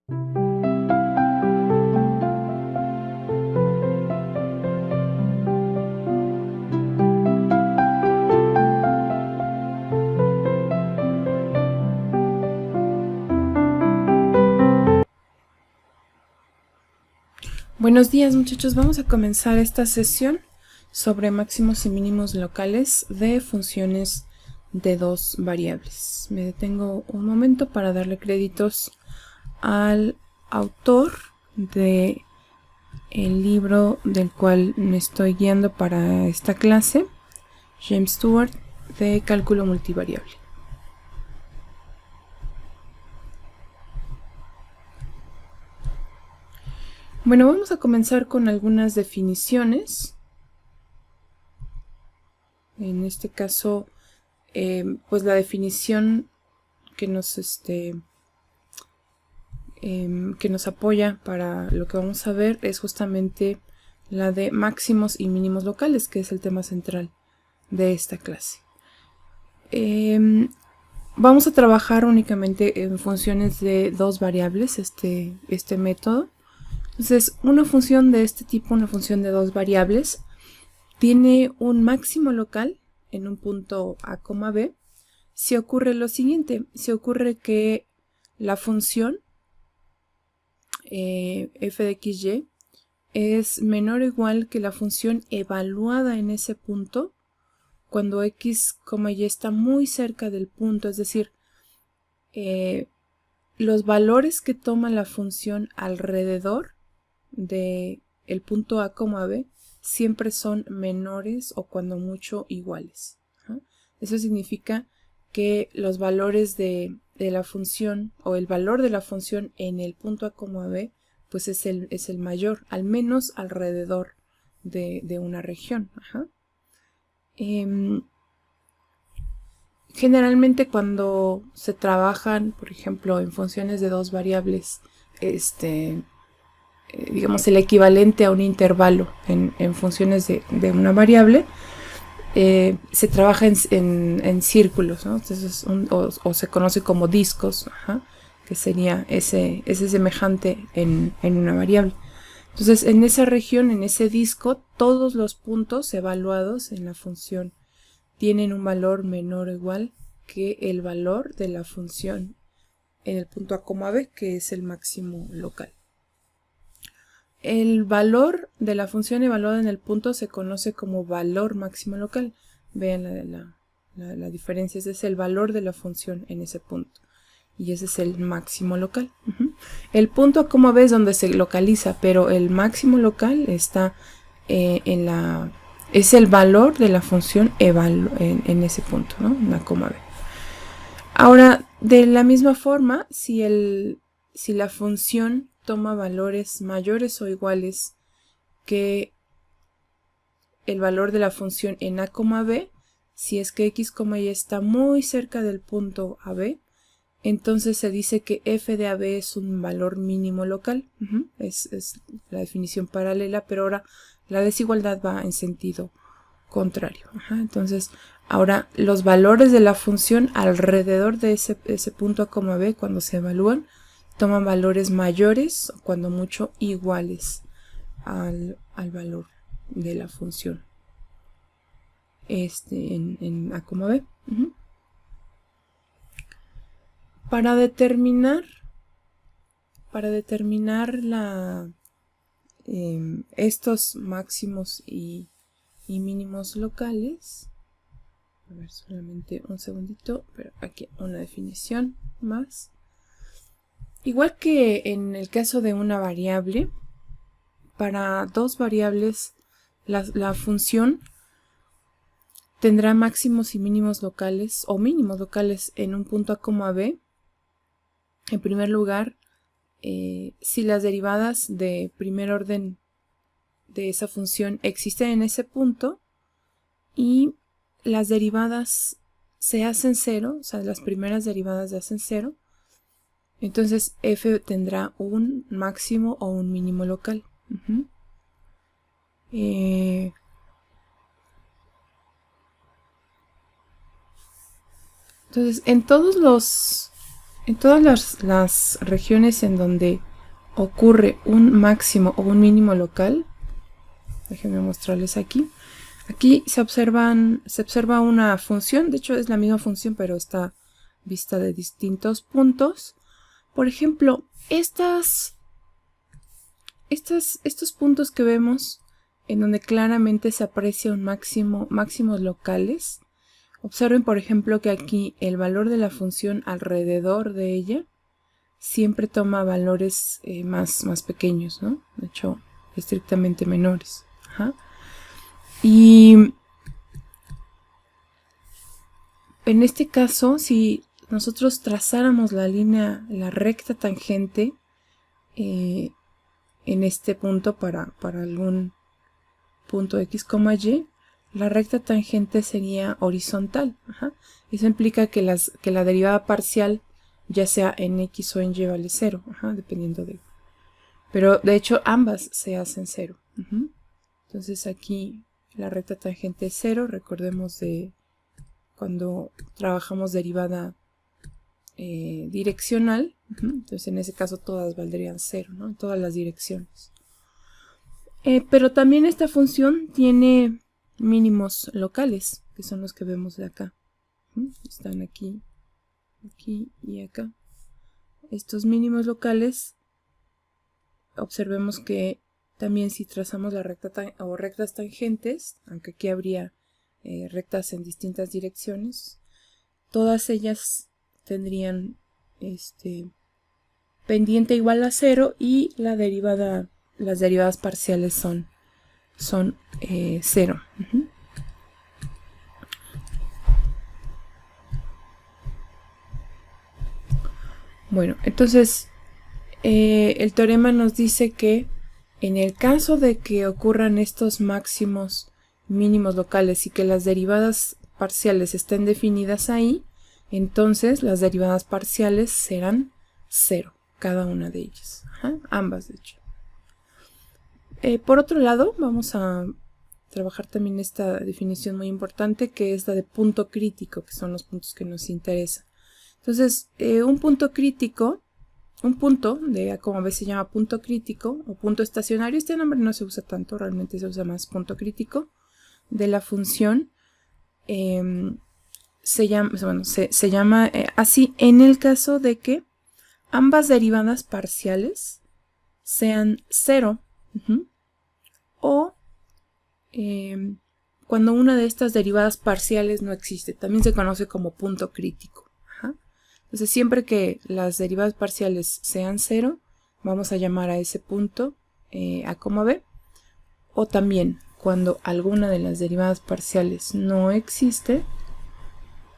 Buenos días, muchachos, vamos a comenzar esta sesión sobre máximos y mínimos locales de funciones de dos variables. Me detengo un momento para darle créditos al autor de el libro del cual me estoy guiando para esta clase, James Stewart, de cálculo multivariable. Bueno, vamos a comenzar con algunas definiciones. En este caso, pues la definición que nos apoya para lo que vamos a ver es justamente la de máximos y mínimos locales, que es el tema central de esta clase. Vamos a trabajar únicamente en funciones de dos variables, este método. Entonces, una función de este tipo, una función de dos variables, tiene un máximo local en un punto a, b, si ocurre lo siguiente, si ocurre que la función f de xy es menor o igual que la función evaluada en ese punto cuando x, y está muy cerca del punto, es decir, los valores que toma la función alrededor del punto a, b siempre son menores o cuando mucho iguales. Eso significa que los valores de la función o el valor de la función en el punto a, b pues es el mayor, al menos alrededor de una región. Generalmente cuando se trabajan, por ejemplo, en funciones de dos variables, digamos el equivalente a un intervalo en funciones de una variable, se trabaja en círculos, ¿no? Entonces o se conoce como discos, que sería ese semejante en una variable. Entonces, en esa región, en ese disco, todos los puntos evaluados en la función tienen un valor menor o igual que el valor de la función en el punto a, b, que es el máximo local. El valor de la función evaluada en el punto se conoce como valor máximo local. Vean la diferencia, ese es el valor de la función en ese punto. Y ese es el máximo local. El punto a, b es donde se localiza, pero el máximo local está es el valor de la función en ese punto, ¿no? En la b. Ahora, de la misma forma, si la función toma valores mayores o iguales que el valor de la función en a, b, si es que x, y está muy cerca del punto ab, entonces se dice que f de ab es un valor mínimo local. Es la definición paralela, pero ahora la desigualdad va en sentido contrario. Entonces, ahora los valores de la función alrededor de ese punto a, b, cuando se evalúan, toman valores mayores o cuando mucho iguales al valor de la función en a, b. Para determinar estos máximos y mínimos locales, a ver, solamente un segundito, pero aquí una definición más. Igual que en el caso de una variable, para dos variables la función tendrá máximos y mínimos locales o mínimos locales en un punto a, b. En primer lugar, si las derivadas de primer orden de esa función existen en ese punto y las derivadas se hacen cero, o sea, las primeras derivadas se hacen cero, entonces f tendrá un máximo o un mínimo local. Entonces, en todos En todas las regiones en donde ocurre un máximo o un mínimo local, déjenme mostrarles aquí. Aquí se observa una función, de hecho es la misma función, pero está vista de distintos puntos. Por ejemplo, estos puntos que vemos en donde claramente se aprecia un máximos locales. Observen, por ejemplo, que aquí el valor de la función alrededor de ella siempre toma valores más pequeños, ¿no? De hecho, estrictamente menores. Ajá. Y en este caso, si nosotros trazáramos la recta tangente en este punto para algún punto x, y, la recta tangente sería horizontal. Ajá. Eso implica que la derivada parcial, ya sea en x o en y, vale 0, ajá, dependiendo de... Pero de hecho ambas se hacen 0. Uh-huh. Entonces aquí la recta tangente es 0, recordemos de cuando trabajamos derivada direccional. Uh-huh. Entonces en ese caso todas valdrían 0, ¿no? En todas las direcciones. Pero también esta función tiene mínimos locales, que son los que vemos de acá. Están aquí, aquí y acá. Estos mínimos locales, observemos que también si trazamos la recta o rectas tangentes, aunque aquí habría rectas en distintas direcciones, todas ellas tendrían pendiente igual a 0 y las derivadas parciales son 0. Uh-huh. Bueno, entonces el teorema nos dice que en el caso de que ocurran estos máximos mínimos locales y que las derivadas parciales estén definidas ahí, entonces las derivadas parciales serán 0, cada una de ellas. Ajá, ambas, de hecho. Por otro lado, vamos a trabajar también esta definición muy importante, que es la de punto crítico, que son los puntos que nos interesan. Entonces, un punto crítico, un punto de A, como ves, se llama punto crítico o punto estacionario. Este nombre no se usa tanto, realmente se usa más punto crítico de la función. Se llama así en el caso de que ambas derivadas parciales sean 0. Uh-huh. O cuando una de estas derivadas parciales no existe, también se conoce como punto crítico. Ajá. Entonces siempre que las derivadas parciales sean 0, vamos a llamar a ese punto A, B. O también cuando alguna de las derivadas parciales no existe,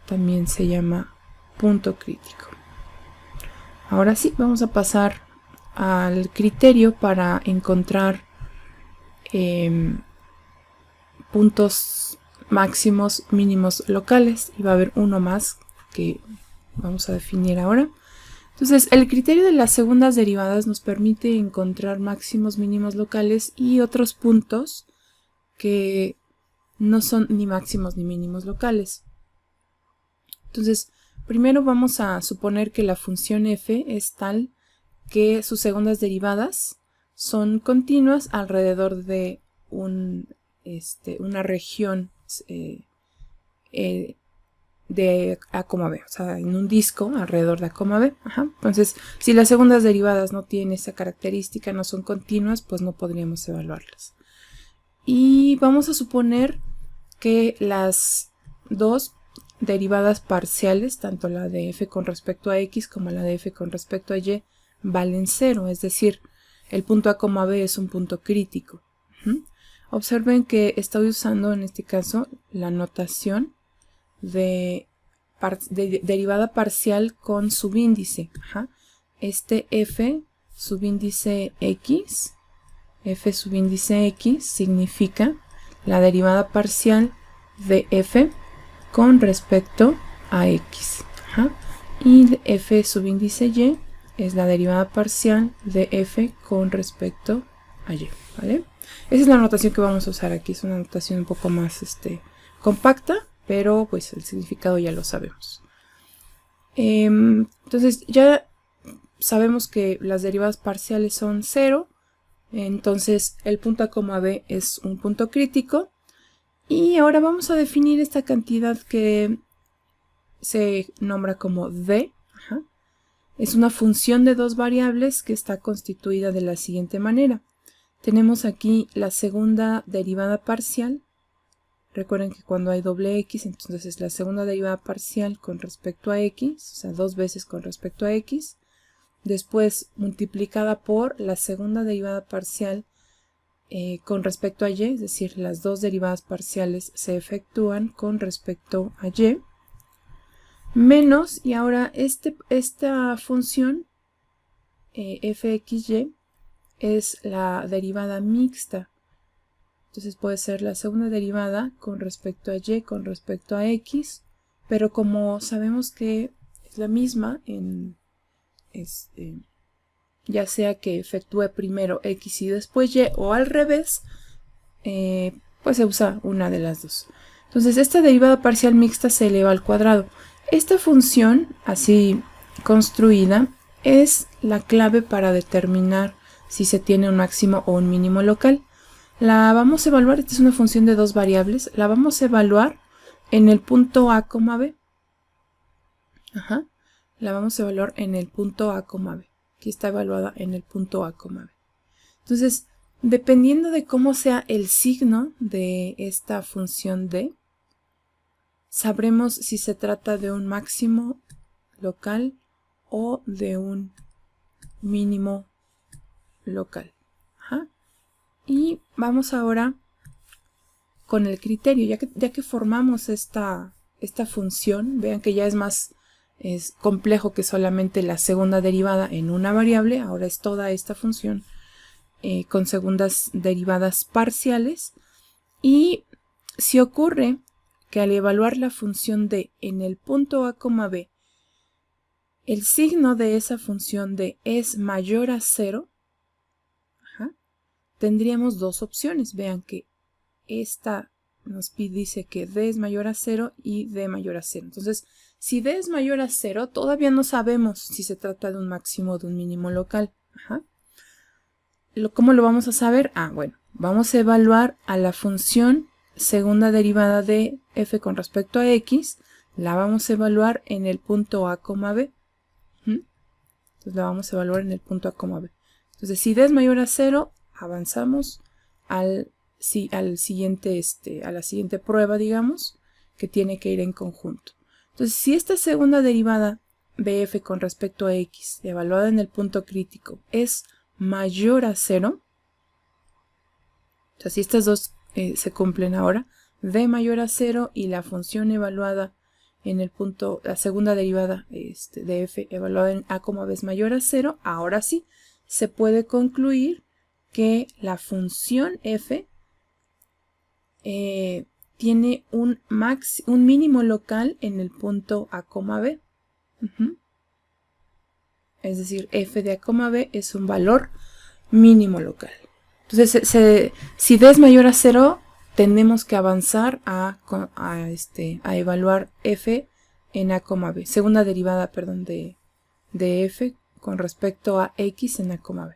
también se llama punto crítico. Ahora sí, vamos a pasar al criterio para encontrar puntos máximos mínimos locales, y va a haber uno más que vamos a definir ahora. Entonces, el criterio de las segundas derivadas nos permite encontrar máximos mínimos locales y otros puntos que no son ni máximos ni mínimos locales. Entonces, primero vamos a suponer que la función f es tal que sus segundas derivadas son continuas alrededor de una región de A, B, o sea, en un disco alrededor de A, B. Ajá. Entonces, si las segundas derivadas no tienen esa característica, no son continuas, pues no podríamos evaluarlas. Y vamos a suponer que las dos derivadas parciales, tanto la de f con respecto a x como la de f con respecto a y, valen 0, es decir, el punto A, B es un punto crítico. Uh-huh. Observen que estoy usando en este caso la notación de derivada parcial con subíndice. Ajá. Este f subíndice x, f subíndice x significa la derivada parcial de f con respecto a x. Ajá. Y f subíndice y es la derivada parcial de f con respecto a y. ¿Vale? Esa es la notación que vamos a usar aquí. Es una notación un poco más compacta, pero pues el significado ya lo sabemos. Entonces ya sabemos que las derivadas parciales son 0. Entonces el punto A, B es un punto crítico. Y ahora vamos a definir esta cantidad que se nombra como D. Es una función de dos variables que está constituida de la siguiente manera. Tenemos aquí la segunda derivada parcial. Recuerden que cuando hay doble x, entonces es la segunda derivada parcial con respecto a x, o sea, dos veces con respecto a x. Después multiplicada por la segunda derivada parcial con respecto a y, es decir, las dos derivadas parciales se efectúan con respecto a y. Menos, y ahora esta función fxy es la derivada mixta. Entonces puede ser la segunda derivada con respecto a y con respecto a x, pero como sabemos que es la misma, ya sea que efectúe primero x y después y, o al revés, pues se usa una de las dos. Entonces esta derivada parcial mixta se eleva al cuadrado. Esta función, así construida, es la clave para determinar si se tiene un máximo o un mínimo local. La vamos a evaluar, esta es una función de dos variables, la vamos a evaluar en el punto A, B. La vamos a evaluar en el punto A, B. Aquí está evaluada en el punto A, B. Entonces, dependiendo de cómo sea el signo de esta función D, sabremos si se trata de un máximo local o de un mínimo local. Y vamos ahora con el criterio, ya que formamos esta función, vean que ya es complejo que solamente la segunda derivada en una variable, ahora es toda esta función con segundas derivadas parciales. Y si ocurre que al evaluar la función d en el punto A, B, el signo de esa función d es mayor a 0, tendríamos dos opciones. Vean que esta nos dice que d es mayor a 0 y d mayor a 0. Entonces, si d es mayor a 0, todavía no sabemos si se trata de un máximo o de un mínimo local. ¿Cómo lo vamos a saber? Bueno, vamos a evaluar a la función segunda derivada de f con respecto a x, la vamos a evaluar en el punto A, B. Entonces la vamos a evaluar en el punto A, B. Entonces, si d es mayor a 0, avanzamos a la siguiente prueba, digamos, que tiene que ir en conjunto. Entonces, si esta segunda derivada de f con respecto a x, evaluada en el punto crítico, es mayor a 0, o sea, si estas dos se cumplen ahora, d mayor a 0 y la función evaluada en el punto, la segunda derivada de f evaluada en A, B es mayor a 0, ahora sí se puede concluir que la función f tiene un mínimo local en el punto A, B. Es decir, f de A, B es un valor mínimo local. Entonces, si d es mayor a 0, tenemos que avanzar a evaluar f en A, B. Segunda derivada, perdón, de f con respecto a x en A, B.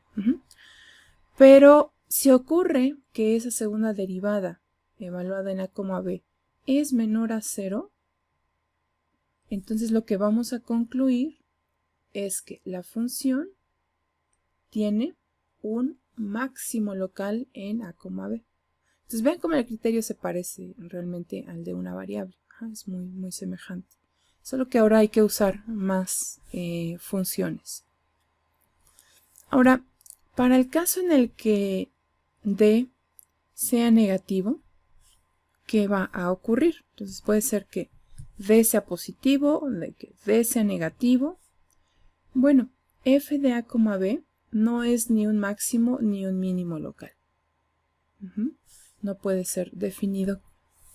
Pero si ocurre que esa segunda derivada evaluada en A, B es menor a 0, entonces lo que vamos a concluir es que la función tiene un máximo local en A, B. Entonces vean cómo el criterio se parece realmente al de una variable. Es muy, muy semejante. Solo que ahora hay que usar más funciones. Ahora, para el caso en el que d sea negativo, ¿qué va a ocurrir? Entonces puede ser que d sea positivo, que d sea negativo. Bueno, f de A, B no es ni un máximo ni un mínimo local. No puede ser definido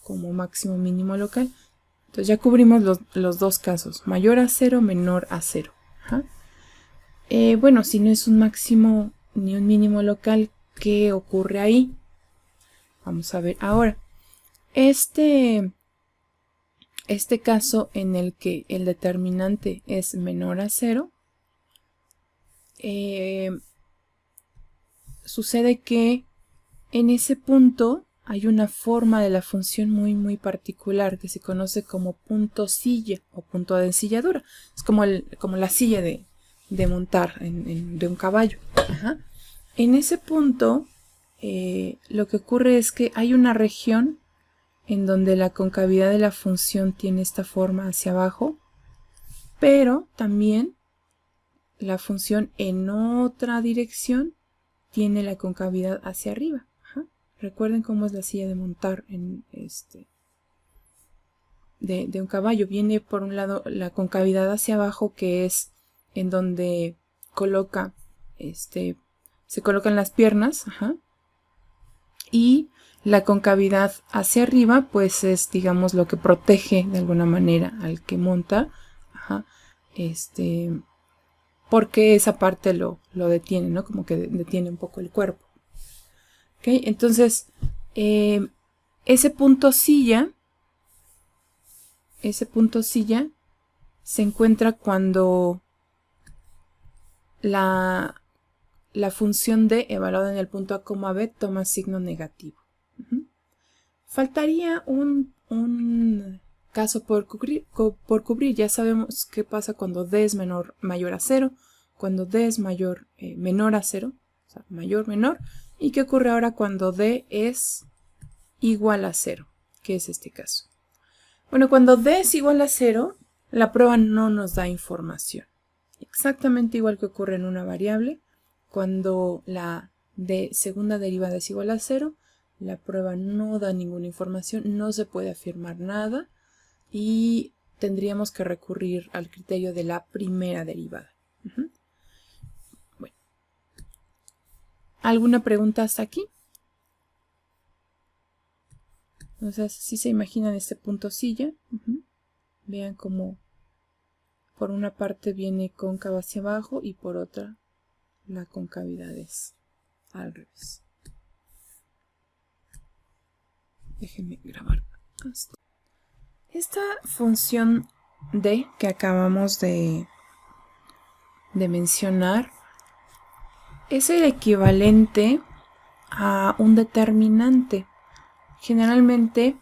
como máximo o mínimo local. Entonces ya cubrimos los dos casos, mayor a 0, menor a 0. Bueno, si no es un máximo ni un mínimo local, ¿qué ocurre ahí? Vamos a ver ahora. Este este caso en el que el determinante es menor a 0, sucede que en ese punto hay una forma de la función muy particular que se conoce como punto silla o punto de ensilladura. Es como la silla de montar de un caballo. Ajá. En ese punto lo que ocurre es que hay una región en donde la concavidad de la función tiene esta forma hacia abajo, pero también la función en otra dirección tiene la concavidad hacia arriba. Ajá. Recuerden cómo es la silla de montar de un caballo. Viene por un lado la concavidad hacia abajo, que es en donde se colocan las piernas. Ajá. Y la concavidad hacia arriba, pues es, digamos, lo que protege de alguna manera al que monta. Ajá. Porque esa parte lo detiene, ¿no? Como que detiene un poco el cuerpo. ¿Okay? Entonces, ese punto silla se encuentra cuando la función d evaluada en el punto a, b toma signo negativo. Faltaría un caso por cubrir. Ya sabemos qué pasa cuando d es mayor a 0, cuando d es menor a 0, o sea, menor, y qué ocurre ahora cuando d es igual a 0, que es este caso. Bueno, cuando d es igual a 0, la prueba no nos da información. Exactamente igual que ocurre en una variable, cuando la segunda derivada es igual a 0, la prueba no da ninguna información, no se puede afirmar nada y tendríamos que recurrir al criterio de la primera derivada. Bueno. ¿Alguna pregunta hasta aquí? Entonces, si se imaginan este punto silla, vean cómo por una parte viene cóncava hacia abajo y por otra la concavidad es al revés. Déjenme grabar esto. Esta función d que acabamos de mencionar es el equivalente a un determinante. Generalmente,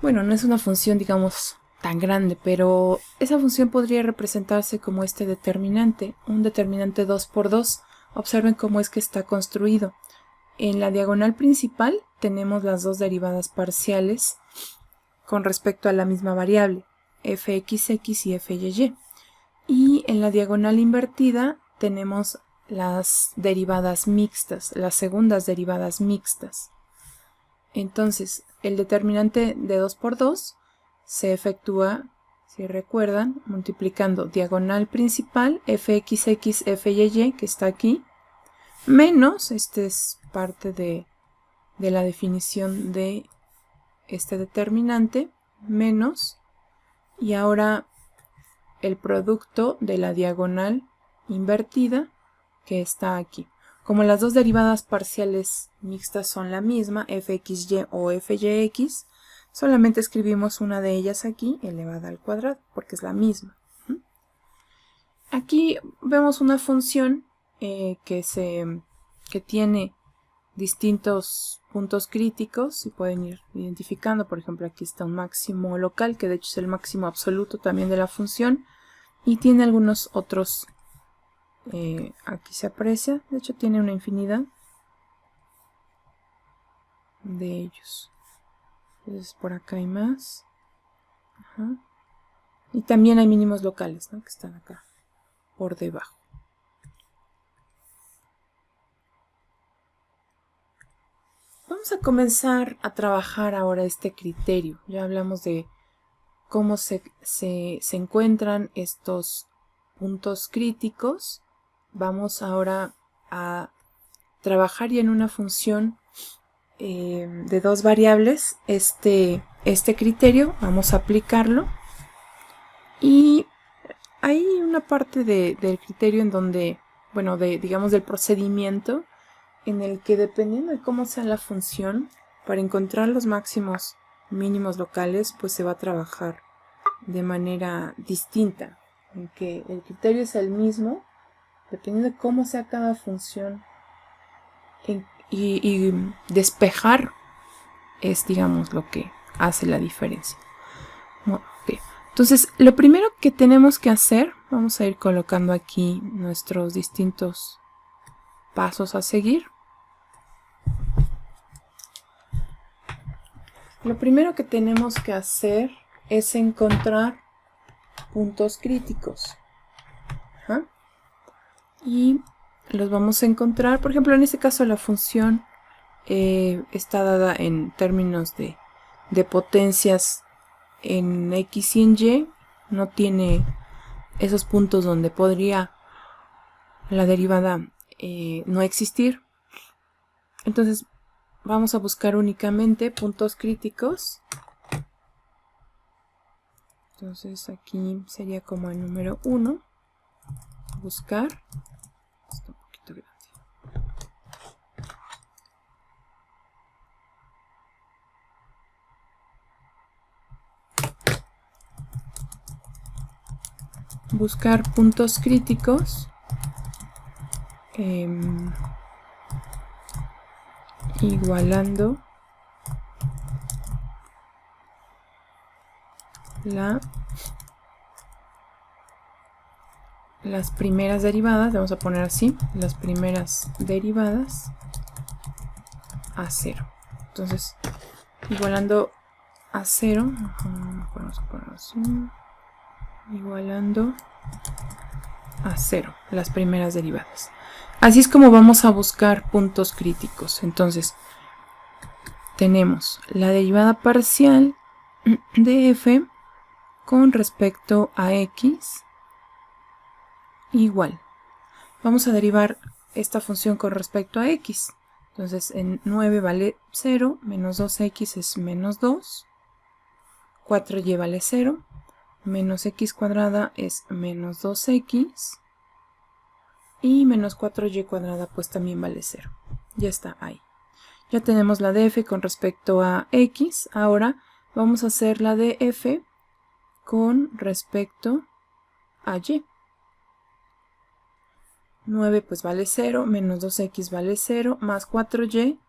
bueno, no es una función, digamos, tan grande, pero esa función podría representarse como este determinante, un determinante 2 por 2. Observen cómo es que está construido. En la diagonal principal tenemos las dos derivadas parciales con respecto a la misma variable, fxx y fyy. Y en la diagonal invertida tenemos las derivadas mixtas, las segundas derivadas mixtas. Entonces, el determinante de 2 por 2 se efectúa, si recuerdan, multiplicando diagonal principal, fxx, fyy, que está aquí, menos, este es parte de la definición de este determinante, menos, y ahora el producto de la diagonal invertida que está aquí. Como las dos derivadas parciales mixtas son la misma, fxy o fyx, solamente escribimos una de ellas aquí elevada al cuadrado, porque es la misma. Aquí vemos una función que tiene distintos puntos críticos y pueden ir identificando. Por ejemplo, aquí está un máximo local, que de hecho es el máximo absoluto también de la función, y tiene algunos otros. Aquí se aprecia, de hecho tiene una infinidad de ellos. Entonces por acá hay más. Ajá. Y también hay mínimos locales, ¿no?, que están acá por debajo. Vamos a comenzar a trabajar ahora este criterio. Ya hablamos de cómo se encuentran estos puntos críticos. Vamos ahora a trabajar ya en una función de dos variables. Este criterio vamos a aplicarlo, y hay una parte del criterio en donde, bueno, digamos del procedimiento, en el que dependiendo de cómo sea la función, para encontrar los máximos mínimos locales, pues se va a trabajar de manera distinta, en que el criterio es el mismo, dependiendo de cómo sea cada función, y despejar es, digamos, lo que hace la diferencia. Okay. Entonces, lo primero que tenemos que hacer, vamos a ir colocando aquí nuestros distintos pasos a seguir. Lo primero que tenemos que hacer es encontrar puntos críticos. Ajá. Y los vamos a encontrar, por ejemplo, en este caso la función está dada en términos de potencias en X y en Y, no tiene esos puntos donde podría la derivada no existir. Entonces vamos a buscar únicamente puntos críticos. Entonces aquí sería como el número 1, buscar. Está un poquito grande. Buscar puntos críticos igualando las primeras derivadas, vamos a poner así, las primeras derivadas a 0. Entonces, igualando a 0, vamos a poner así, igualando a 0 las primeras derivadas. Así es como vamos a buscar puntos críticos. Entonces, tenemos la derivada parcial de f con respecto a x igual. Vamos a derivar esta función con respecto a x. Entonces, en 9 vale 0, menos 2x es menos 2, 4y vale 0, menos x cuadrada es menos 2x, y menos 4y cuadrada pues también vale 0. Ya está ahí. Ya tenemos la de f con respecto a x. Ahora vamos a hacer la de f con respecto a y. 9 pues vale 0, menos 2x vale 0, más 4y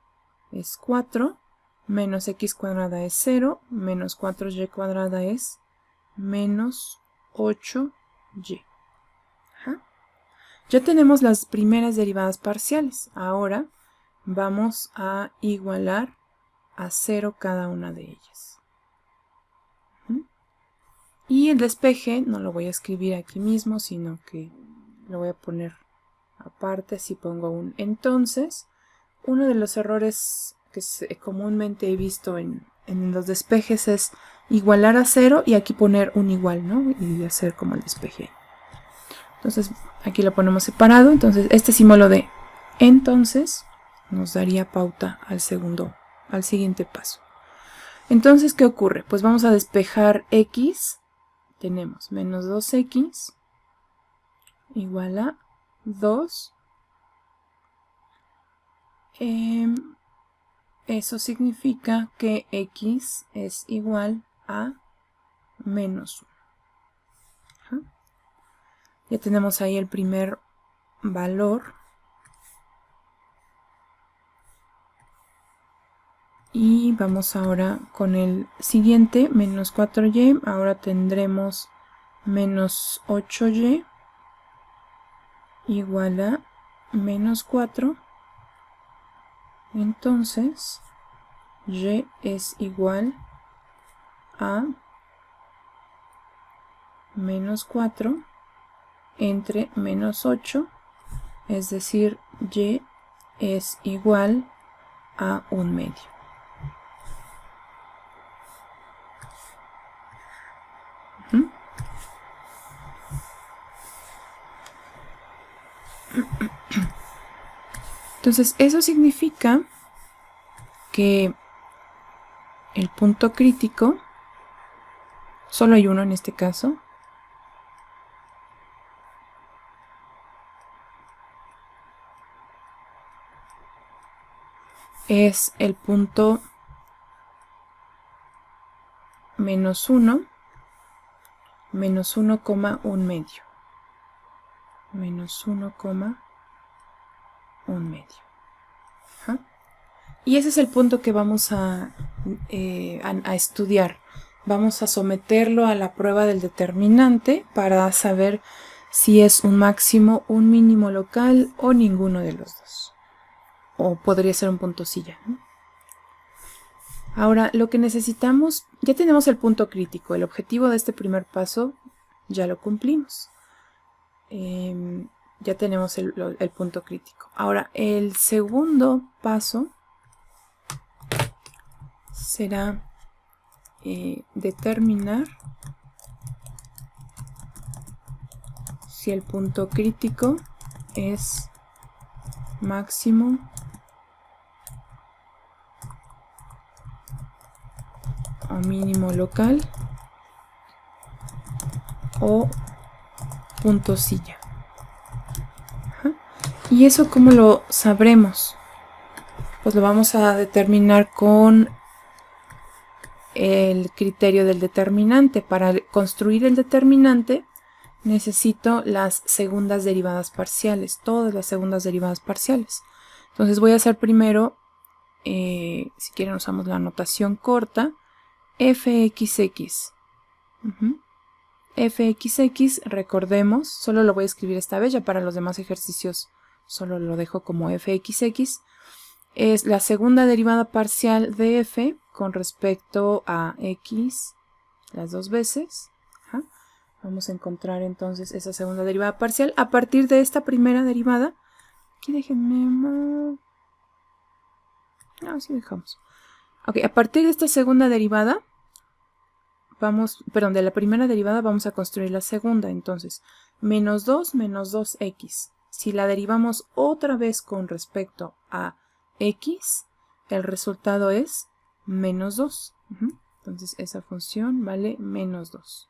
es 4, menos x cuadrada es 0, menos 4y cuadrada es menos 8y. Ajá. Ya tenemos las primeras derivadas parciales. Ahora vamos a igualar a 0 cada una de ellas. Y el despeje no lo voy a escribir aquí mismo, sino que lo voy a poner aparte. Si pongo un entonces, uno de los errores que comúnmente he visto en los despejes es igualar a 0 y aquí poner un igual, ¿no? Y hacer como el despeje. Entonces aquí lo ponemos separado. Entonces este símbolo de entonces nos daría pauta al siguiente paso. Entonces, ¿qué ocurre? Pues vamos a despejar x. Tenemos menos 2x igual a 2. Eso significa que x es igual a menos 1. Ya tenemos ahí el primer valor. Y vamos ahora con el siguiente, menos 4y. Ahora tendremos menos 8y igual a menos 4. Entonces, y es igual a menos 4 entre menos 8, es decir, y es igual a 1/2. Entonces, eso significa que el punto crítico, solo hay uno en este caso, es el punto menos 1, menos 1,1 medio. Menos 1,1 medio. Ajá. Y ese es el punto que vamos a estudiar. Vamos a someterlo a la prueba del determinante para saber si es un máximo, un mínimo local o ninguno de los dos. O podría ser un punto silla, ¿no? Ahora, lo que necesitamos, ya tenemos el punto crítico. El objetivo de este primer paso ya lo cumplimos. Ya tenemos el punto crítico. Ahora, el segundo paso será determinar si el punto crítico es máximo o mínimo local o punto silla. Ajá. ¿Y eso cómo lo sabremos? Pues lo vamos a determinar con el criterio del determinante. Para construir el determinante necesito las segundas derivadas parciales, todas las segundas derivadas parciales. Entonces voy a hacer primero, si quieren usamos la notación corta, fxx. Fxx, recordemos, solo lo voy a escribir esta vez, ya para los demás ejercicios solo lo dejo como fxx. Es la segunda derivada parcial de f con respecto a x las dos veces. Ajá. Vamos a encontrar entonces esa segunda derivada parcial a partir de esta primera derivada. Aquí déjenme... así dejamos. Ok, a partir de esta segunda derivada, de la primera derivada vamos a construir la segunda. Entonces, menos 2 menos 2x. Si la derivamos otra vez con respecto a x, el resultado es menos 2. Entonces esa función vale menos 2.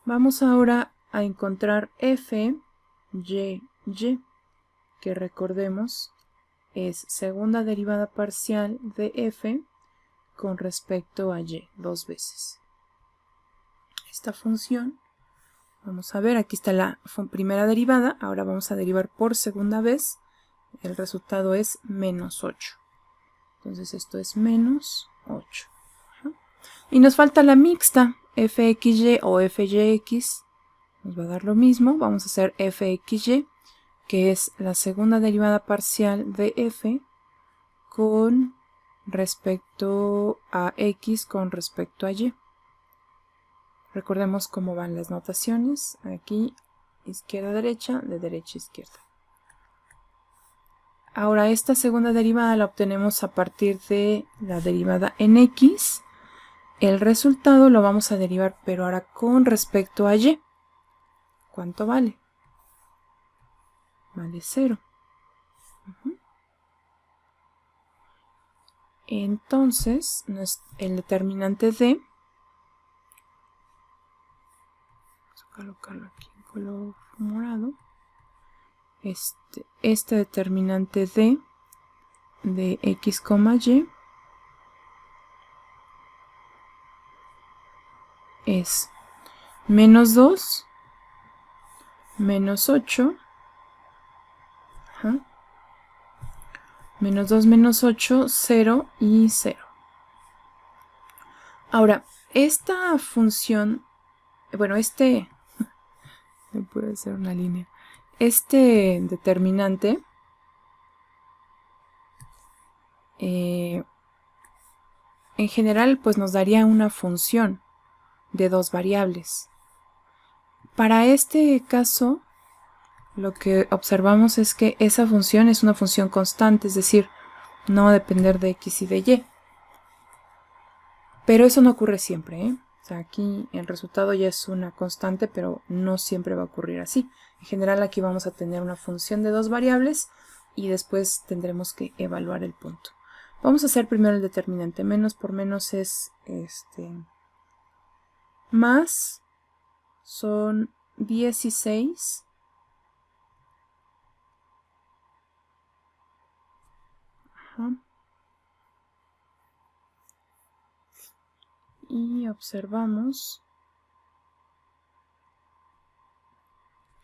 Vamos ahora a encontrar f, y, que recordemos es segunda derivada parcial de f con respecto a y dos veces. Esta función, vamos a ver, aquí está la primera derivada, ahora vamos a derivar por segunda vez, el resultado es menos 8. Entonces esto es menos 8. Y nos falta la mixta, fxy o fyx, nos va a dar lo mismo, vamos a hacer fxy, que es la segunda derivada parcial de f con respecto a x con respecto a y. Recordemos cómo van las notaciones, aquí izquierda-derecha, de derecha-izquierda. Ahora esta segunda derivada la obtenemos a partir de la derivada en x. El resultado lo vamos a derivar, pero ahora con respecto a y. ¿Cuánto vale? Vale 0. Entonces, el determinante de... Vamos a colocarlo aquí en color morado. Este determinante de x, y es menos 2, menos 8, menos 2, menos 8, 0 y 0. Ahora, esta función, bueno, puede ser una línea, este determinante en general pues nos daría una función de dos variables. Para este caso, lo que observamos es que esa función es una función constante, es decir, no va a depender de x y de y. Pero eso no ocurre siempre, ¿eh? O sea, aquí el resultado ya es una constante, pero no siempre va a ocurrir así. En general aquí vamos a tener una función de dos variables y después tendremos que evaluar el punto. Vamos a hacer primero el determinante. Menos por menos es más, son 16. y observamos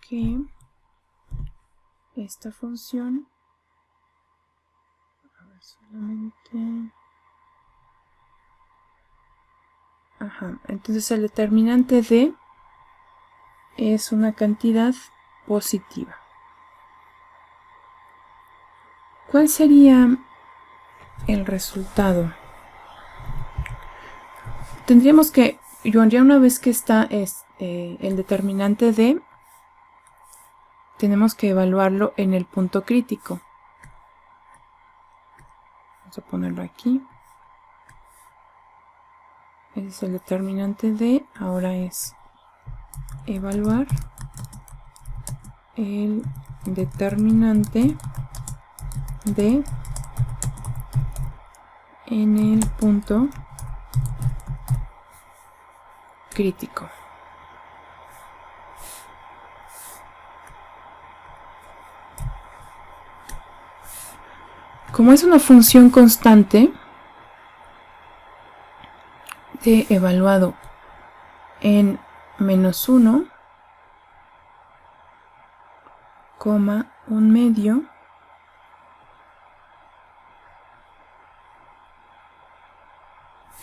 que esta función, a ver, solamente, entonces el determinante de es una cantidad positiva. ¿Cuál sería el resultado? Tendríamos que, ya una vez que está el determinante de, tenemos que evaluarlo en el punto crítico. Vamos a ponerlo aquí. Ese es el determinante de, ahora es evaluar el determinante de en el punto crítico. Como es una función constante de evaluado en -1, un medio,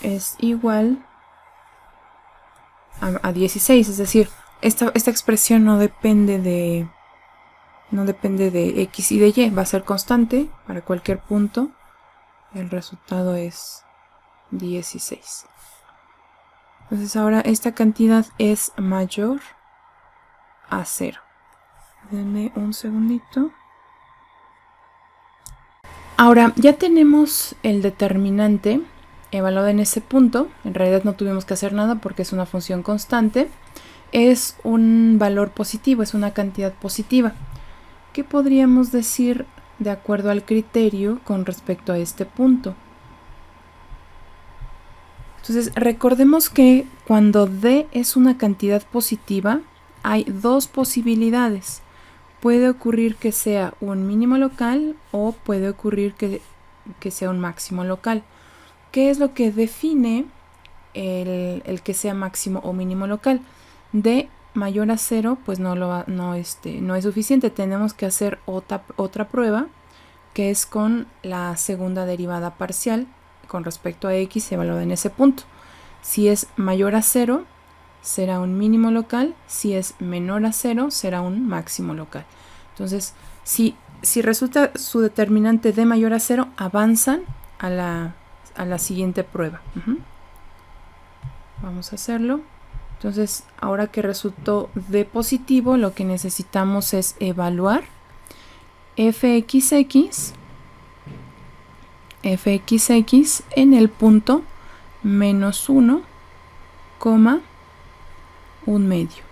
es igual a 16, es decir, esta expresión no depende de x y de y, va a ser constante para cualquier punto. El resultado es 16. Entonces ahora esta cantidad es mayor a 0. Denme un segundito. Ahora ya tenemos el determinante evaluado en ese punto. En realidad no tuvimos que hacer nada porque es una función constante. Es un valor positivo, es una cantidad positiva. ¿Qué podríamos decir de acuerdo al criterio con respecto a este punto? Entonces recordemos que cuando D es una cantidad positiva hay dos posibilidades. Puede ocurrir que sea un mínimo local o puede ocurrir que sea un máximo local. ¿Qué es lo que define el que sea máximo o mínimo local? D mayor a 0 pues no es suficiente. Tenemos que hacer otra prueba que es con la segunda derivada parcial con respecto a x evaluada en ese punto. Si es mayor a 0 será un mínimo local, si es menor a 0 será un máximo local. Entonces, si resulta su determinante de mayor a 0, avanzan a la siguiente prueba. Vamos a hacerlo. Entonces, ahora que resultó de positivo, lo que necesitamos es evaluar fxx en el punto -1, un medio.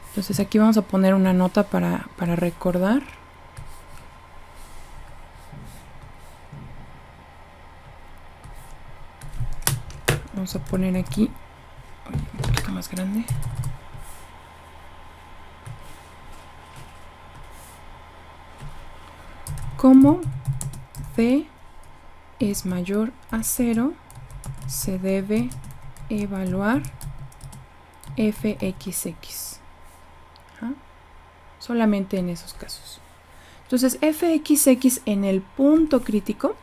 Entonces aquí vamos a poner una nota para recordar. Vamos a poner aquí un poquito más grande. Como D es mayor a 0, se debe evaluar fxx. Solamente en esos casos. Entonces fxx en el punto crítico,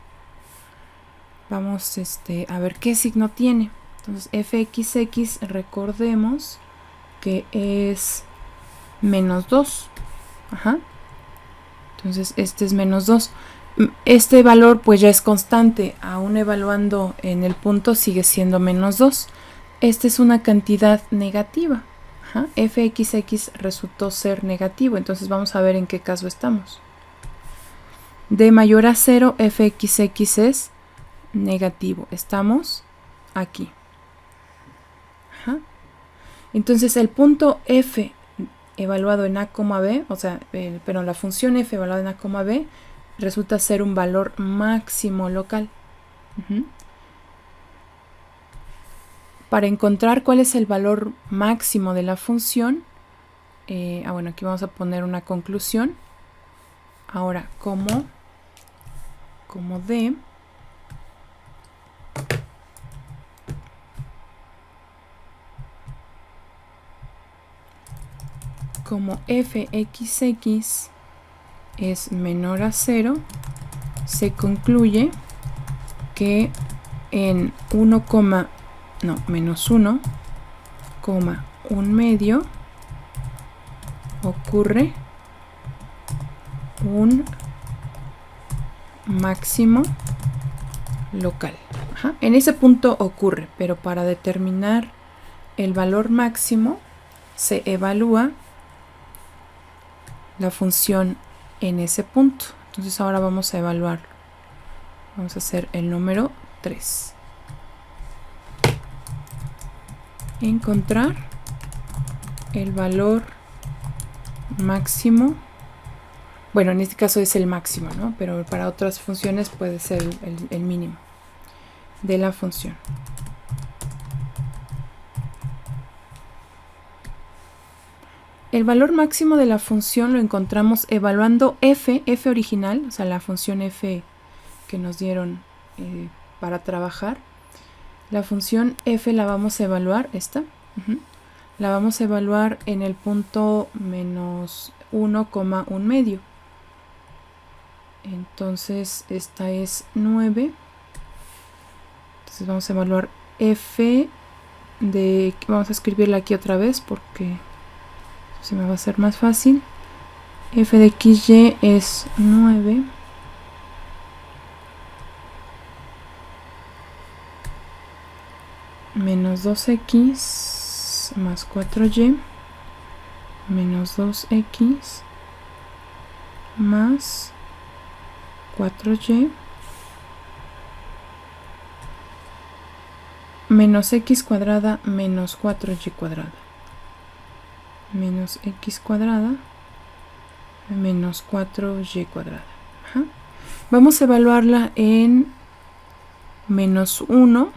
vamos a ver qué signo tiene. Entonces fxx, recordemos que es -2. Entonces este es -2. Este valor pues ya es constante, aún evaluando en el punto sigue siendo -2. Esta es una cantidad negativa. Fxx resultó ser negativo, entonces vamos a ver en qué caso estamos. De mayor a 0, fxx es negativo. Estamos aquí. Entonces el punto f evaluado en a, b, o sea, la función f evaluada en a, b resulta ser un valor máximo local. Para encontrar cuál es el valor máximo de la función, bueno, aquí vamos a poner una conclusión. Ahora, como D como fxx es menor a 0, se concluye que en menos 1, un medio ocurre un máximo local. Ajá. En ese punto ocurre, pero para determinar el valor máximo se evalúa la función en ese punto. Entonces ahora vamos a evaluar. Vamos a hacer el número 3. Encontrar el valor máximo. Bueno, en este caso es el máximo, ¿no? Pero para otras funciones puede ser el mínimo de la función. El valor máximo de la función lo encontramos evaluando f original, o sea, la función f que nos dieron para trabajar. La función f la vamos a evaluar, esta. La vamos a evaluar en el punto menos 1, un medio. Entonces, esta es 9. Entonces vamos a evaluar f de... Vamos a escribirla aquí otra vez porque se me va a hacer más fácil. F de xy es 9. Menos 2x más 4y menos 2x más 4y menos x cuadrada menos 4y cuadrada menos x cuadrada menos 4y cuadrada. Ajá. Vamos a evaluarla en menos 1,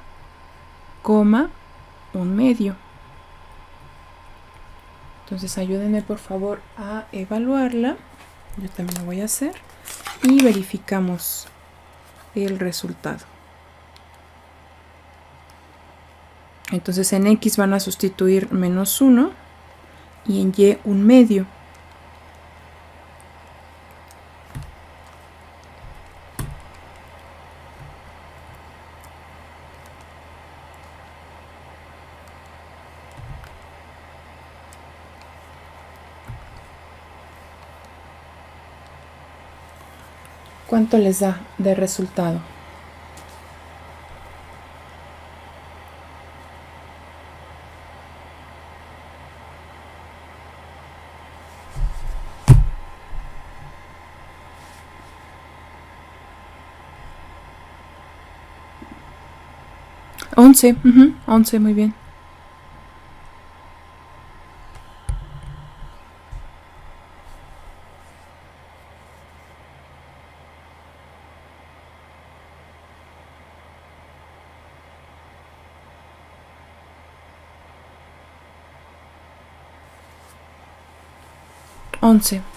un medio. Entonces ayúdenme por favor a evaluarla. Yo también lo voy a hacer y verificamos el resultado. Entonces en x van a sustituir menos 1 y en y un medio. ¿Cuánto les da de resultado? Once, 11, muy bien.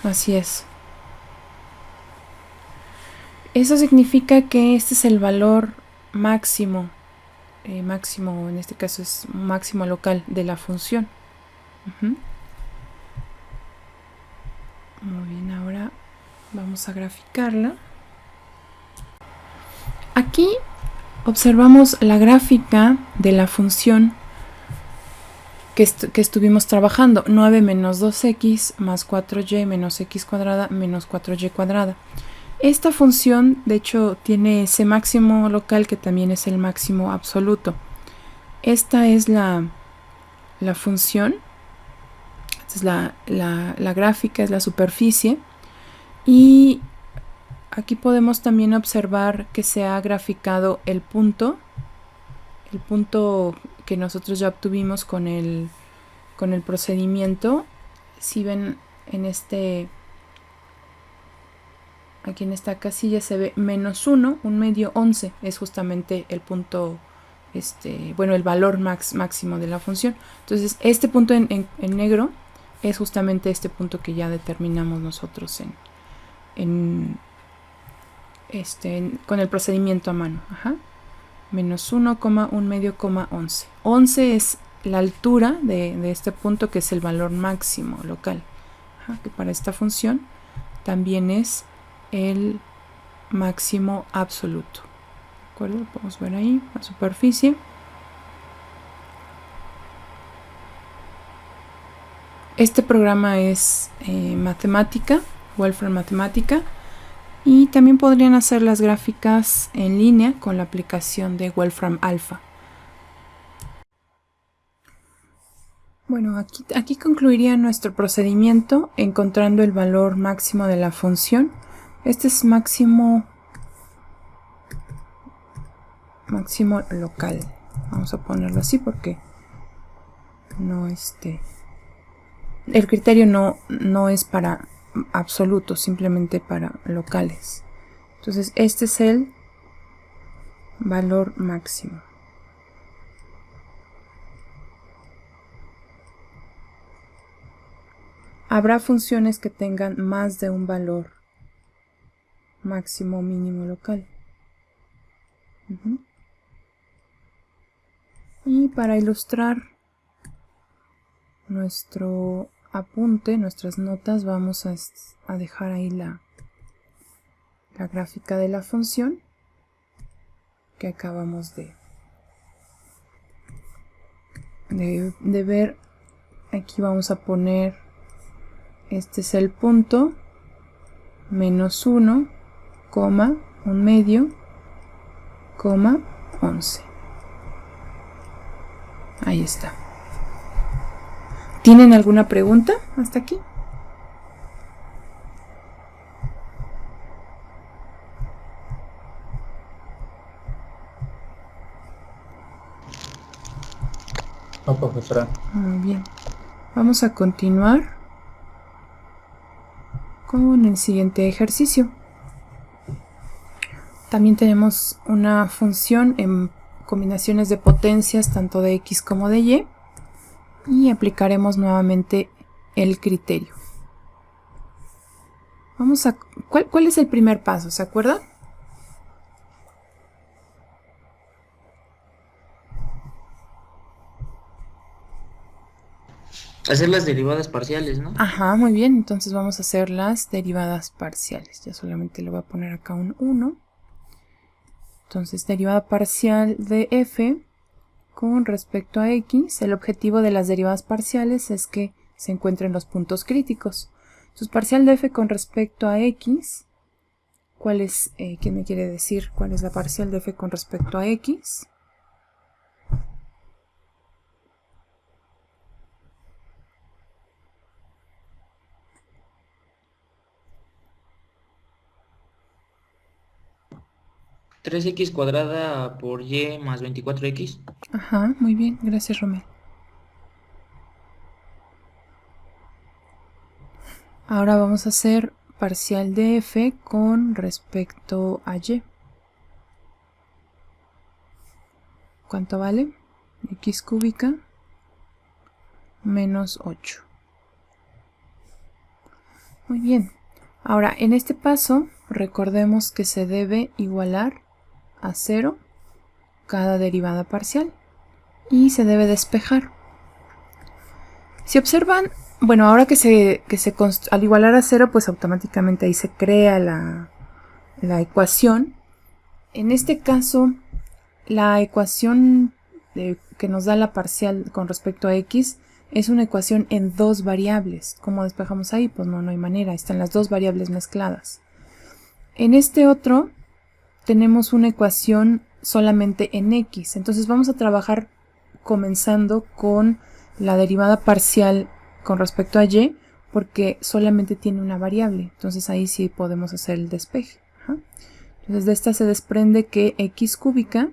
Así es. Eso significa que este es el valor máximo. Máximo, en este caso es máximo local de la función. Muy bien, ahora vamos a graficarla. Aquí observamos la gráfica de la función que estuvimos trabajando. 9 menos 2x más 4y menos x cuadrada menos 4y cuadrada. Esta función, de hecho, tiene ese máximo local que también es el máximo absoluto. Esta es la función. Esta es la gráfica, es la superficie. Y aquí podemos también observar que se ha graficado el punto que nosotros ya obtuvimos con el procedimiento. Si ven aquí en esta casilla se ve menos 1, un medio 11, es justamente el punto, el valor máximo de la función. Entonces este punto en negro es justamente este punto que ya determinamos nosotros con el procedimiento a mano. Menos 1, un medio, 11. 11 es la altura de este punto, que es el valor máximo local. que para esta función también es el máximo absoluto. ¿De acuerdo? Podemos ver ahí la superficie. Este programa es matemática, Wolfram Matemática, y también podrían hacer las gráficas en línea con la aplicación de Wolfram Alpha. Bueno, aquí concluiría nuestro procedimiento encontrando el valor máximo de la función. Este es máximo local. Vamos a ponerlo así porque no el criterio no es para absolutos, simplemente para locales. Entonces este es el valor máximo. Habrá funciones que tengan más de un valor máximo mínimo local. Y para ilustrar nuestro apunte, nuestras notas, vamos a dejar ahí la gráfica de la función que acabamos de ver. Aquí vamos a poner, este es el punto, -1, coma, 1/2, coma, 11. Ahí está. ¿Tienen alguna pregunta hasta aquí? No, profesora. Muy bien. Vamos a continuar con el siguiente ejercicio. También tenemos una función en combinaciones de potencias tanto de x como de y, y aplicaremos nuevamente el criterio. ¿Cuál es el primer paso? ¿Se acuerdan? Hacer las derivadas parciales, ¿no? Ajá, muy bien. Entonces vamos a hacer las derivadas parciales. Ya solamente le voy a poner acá un 1. Entonces, derivada parcial de f con respecto a x. El objetivo de las derivadas parciales es que se encuentren los puntos críticos. Entonces, parcial de f con respecto a x. ¿Cuál es? ¿Quién me quiere decir cuál es la parcial de f con respecto a x? (3x² por y más 24x). Ajá, muy bien, gracias Romel. Ahora vamos a hacer parcial de f con respecto a y. ¿Cuánto vale? X cúbica menos 8. Muy bien. Ahora, en este paso, recordemos que se debe igualar a 0 cada derivada parcial y se debe despejar. Si observan, bueno, ahora al igualar a 0, pues automáticamente ahí se crea la ecuación. En este caso, la ecuación que nos da la parcial con respecto a x es una ecuación en dos variables. ¿Cómo despejamos ahí? Pues no hay manera, están las dos variables mezcladas. En este otro tenemos una ecuación solamente en x, entonces vamos a trabajar comenzando con la derivada parcial con respecto a y, porque solamente tiene una variable, entonces ahí sí podemos hacer el despeje. Entonces de esta se desprende que x cúbica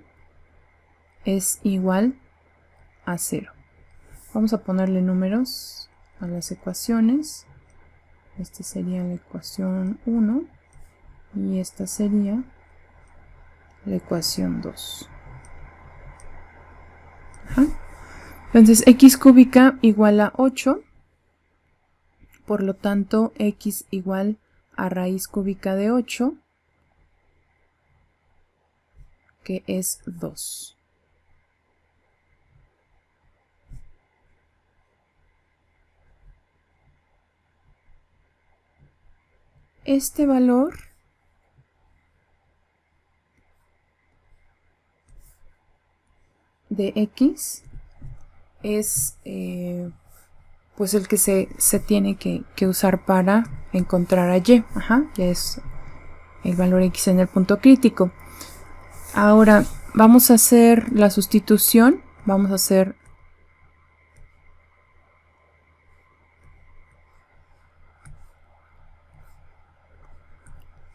es igual a 0. Vamos a ponerle números a las ecuaciones. Esta sería la ecuación 1 y esta sería la ecuación 2. Entonces x cúbica igual a 8, por lo tanto x igual a raíz cúbica de 8, que es 2. este valor de x es pues el que se tiene que usar para encontrar a y. Ajá, ya es el valor x en el punto crítico. Ahora vamos a hacer la sustitución. Vamos a hacer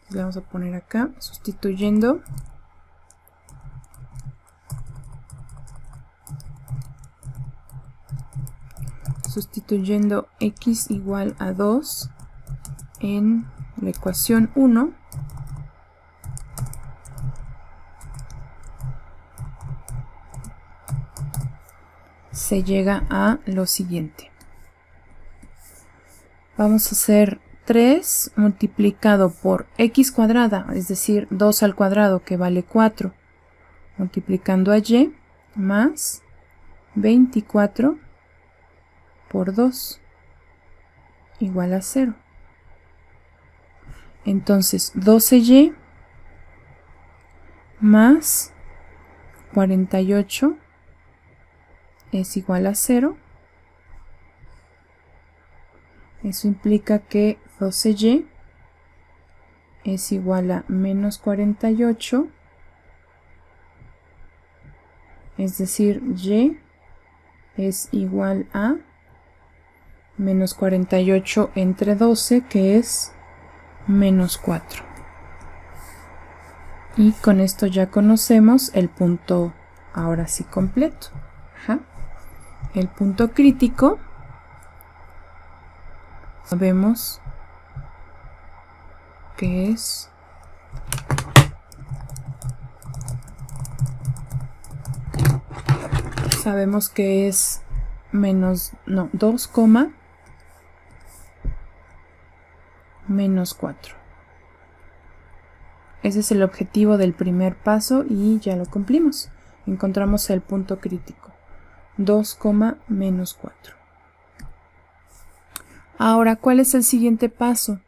le vamos a poner acá sustituyendo x igual a 2 en la ecuación 1, se llega a lo siguiente. Vamos a hacer 3 multiplicado por x cuadrada, es decir, 2 al cuadrado, que vale 4, multiplicando a y, más 24 por 2 igual a 0. Entonces 12y más 48 es igual a 0. Eso implica que 12y es igual a menos 48, es decir, y es igual a menos 48 entre 12, que es menos 4. Y con esto ya conocemos el punto, ahora sí, completo. Ajá. El punto crítico, sabemos que es menos, no, 2, menos 4. Ese es el objetivo del primer paso y ya lo cumplimos. Encontramos el punto crítico. 2, menos 4. Ahora, ¿cuál es el siguiente paso?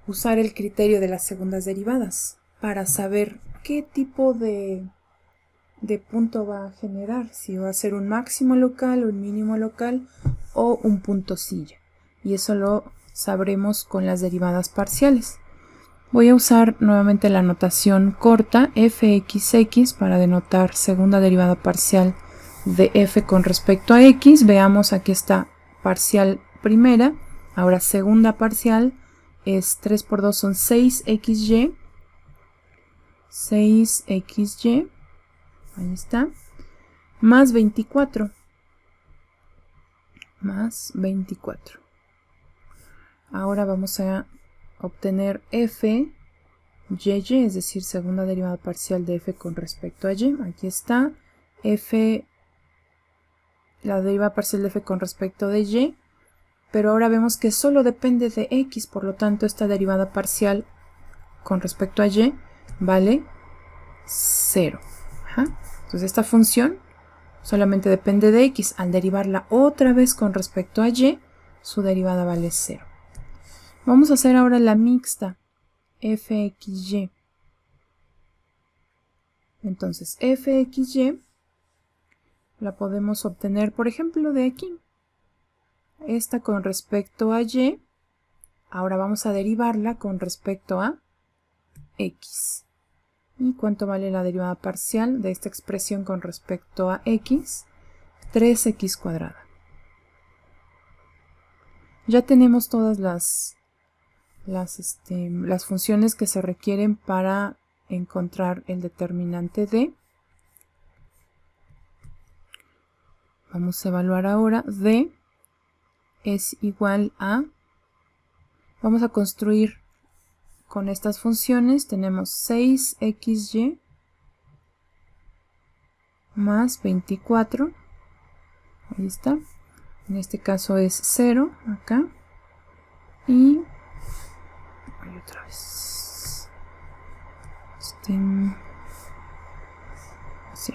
Usar el criterio de las segundas derivadas para saber qué tipo de punto va a generar, si va a ser un máximo local, un mínimo local o un punto silla. Y eso lo sabremos con las derivadas parciales. Voy a usar nuevamente la notación corta fxx para denotar segunda derivada parcial de f con respecto a x. Veamos, aquí está parcial primera, ahora segunda parcial es 3 por 2 son 6xy, 6xy, ahí está, más 24, más 24. Ahora vamos a obtener f y, es decir, segunda derivada parcial de f con respecto a y. Aquí está f, la derivada parcial de f con respecto de y, pero ahora vemos que solo depende de x, por lo tanto esta derivada parcial con respecto a y vale 0. Ajá. Entonces esta función solamente depende de x. Al derivarla otra vez con respecto a y, su derivada vale 0. Vamos a hacer ahora la mixta fxy. Entonces fxy la podemos obtener, por ejemplo, de aquí. Esta con respecto a y, ahora vamos a derivarla con respecto a x. ¿Y cuánto vale la derivada parcial de esta expresión con respecto a x? 3x cuadrada. Ya tenemos todas las funciones que se requieren para encontrar el determinante de. Vamos a evaluar ahora d es igual a, vamos a construir con estas funciones, tenemos 6xy más 24, ahí está, en este caso es 0 acá, y otra vez, sí.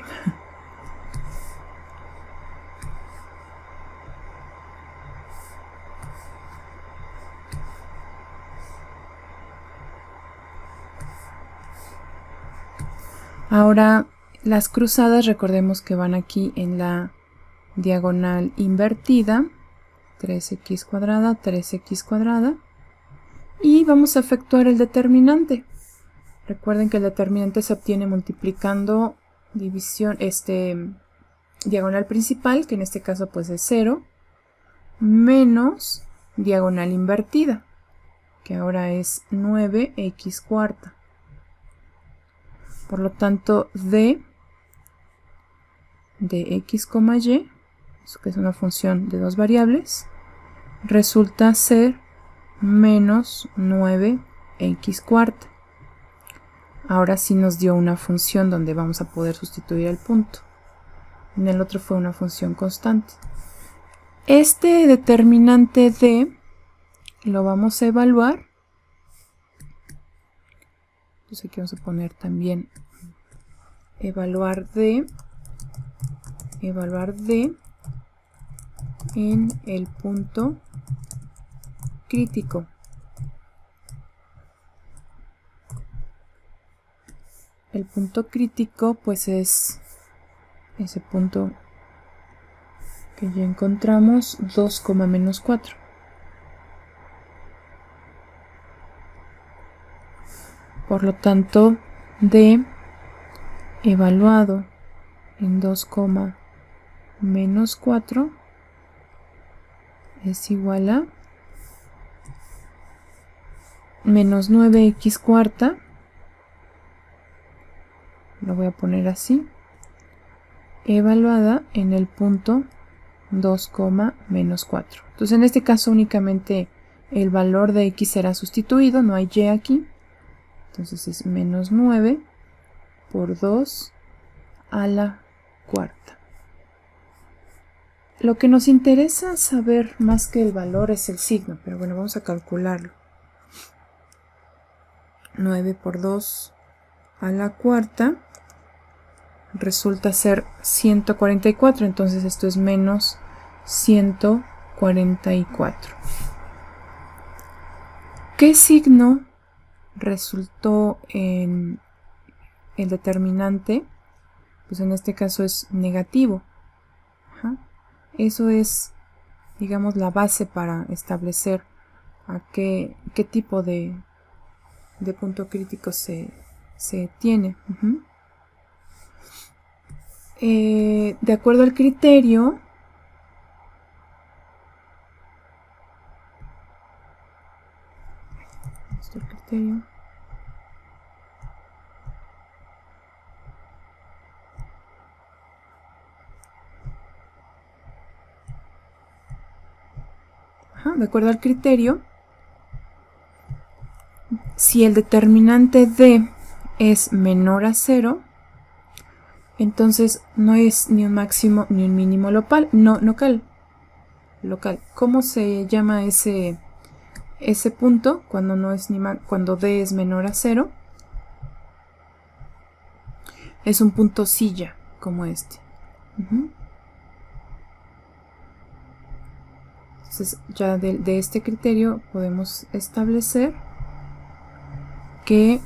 Ahora las cruzadas, recordemos que van aquí en la diagonal invertida, 3x cuadrada, 3x cuadrada, y vamos a efectuar el determinante. Recuerden que el determinante se obtiene multiplicando división, diagonal principal, que en este caso pues es 0, menos diagonal invertida, que ahora es 9x cuarta. Por lo tanto, d de x, y, que es una función de dos variables, resulta ser menos 9x cuarta. Ahora sí nos dio una función donde vamos a poder sustituir el punto. En el otro fue una función constante. Este determinante d lo vamos a evaluar. Entonces aquí vamos a poner también evaluar d en el punto crítico. El punto crítico pues es ese punto que ya encontramos, 2, menos 4. Por lo tanto, d evaluado en 2, menos 4 es igual a menos 9x cuarta. Lo voy a poner así, evaluada en el punto 2, menos 4. Entonces en este caso únicamente el valor de x será sustituido, no hay y aquí. Entonces es menos 9 por 2 a la cuarta. Lo que nos interesa saber más que el valor es el signo, pero bueno, vamos a calcularlo. 9 por 2 a la cuarta resulta ser 144, entonces esto es menos 144. ¿Qué signo resultó en el determinante? Pues en este caso es negativo. Eso es, digamos, la base para establecer a qué tipo de punto crítico se tiene. De acuerdo al criterio, de acuerdo al criterio, si el determinante d es menor a 0, entonces no es ni un máximo ni un mínimo local. ¿Cómo se llama ese punto cuando no es cuando d es menor a 0? Es un punto silla, como este. Entonces ya de este criterio podemos establecer que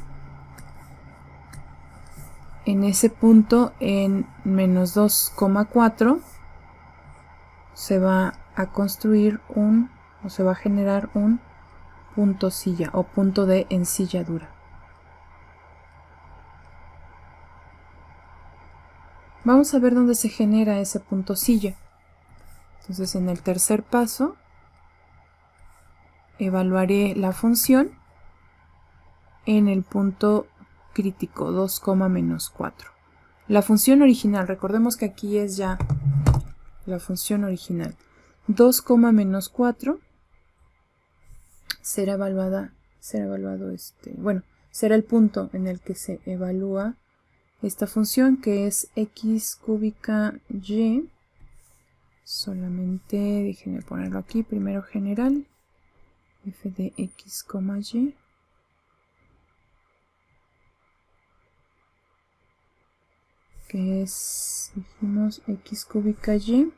en ese punto, en menos 2,4, se va a construir o se va a generar un punto silla o punto de ensilladura. Vamos a ver dónde se genera ese punto silla. Entonces en el tercer paso evaluaré la función en el punto crítico 2, menos 4. La función original, recordemos que aquí es ya la función original. 2, menos 4 será será el punto en el que se evalúa esta función, que es x cúbica y. Solamente déjenme ponerlo aquí, primero general, f de x, y, que es, dijimos, x cúbica y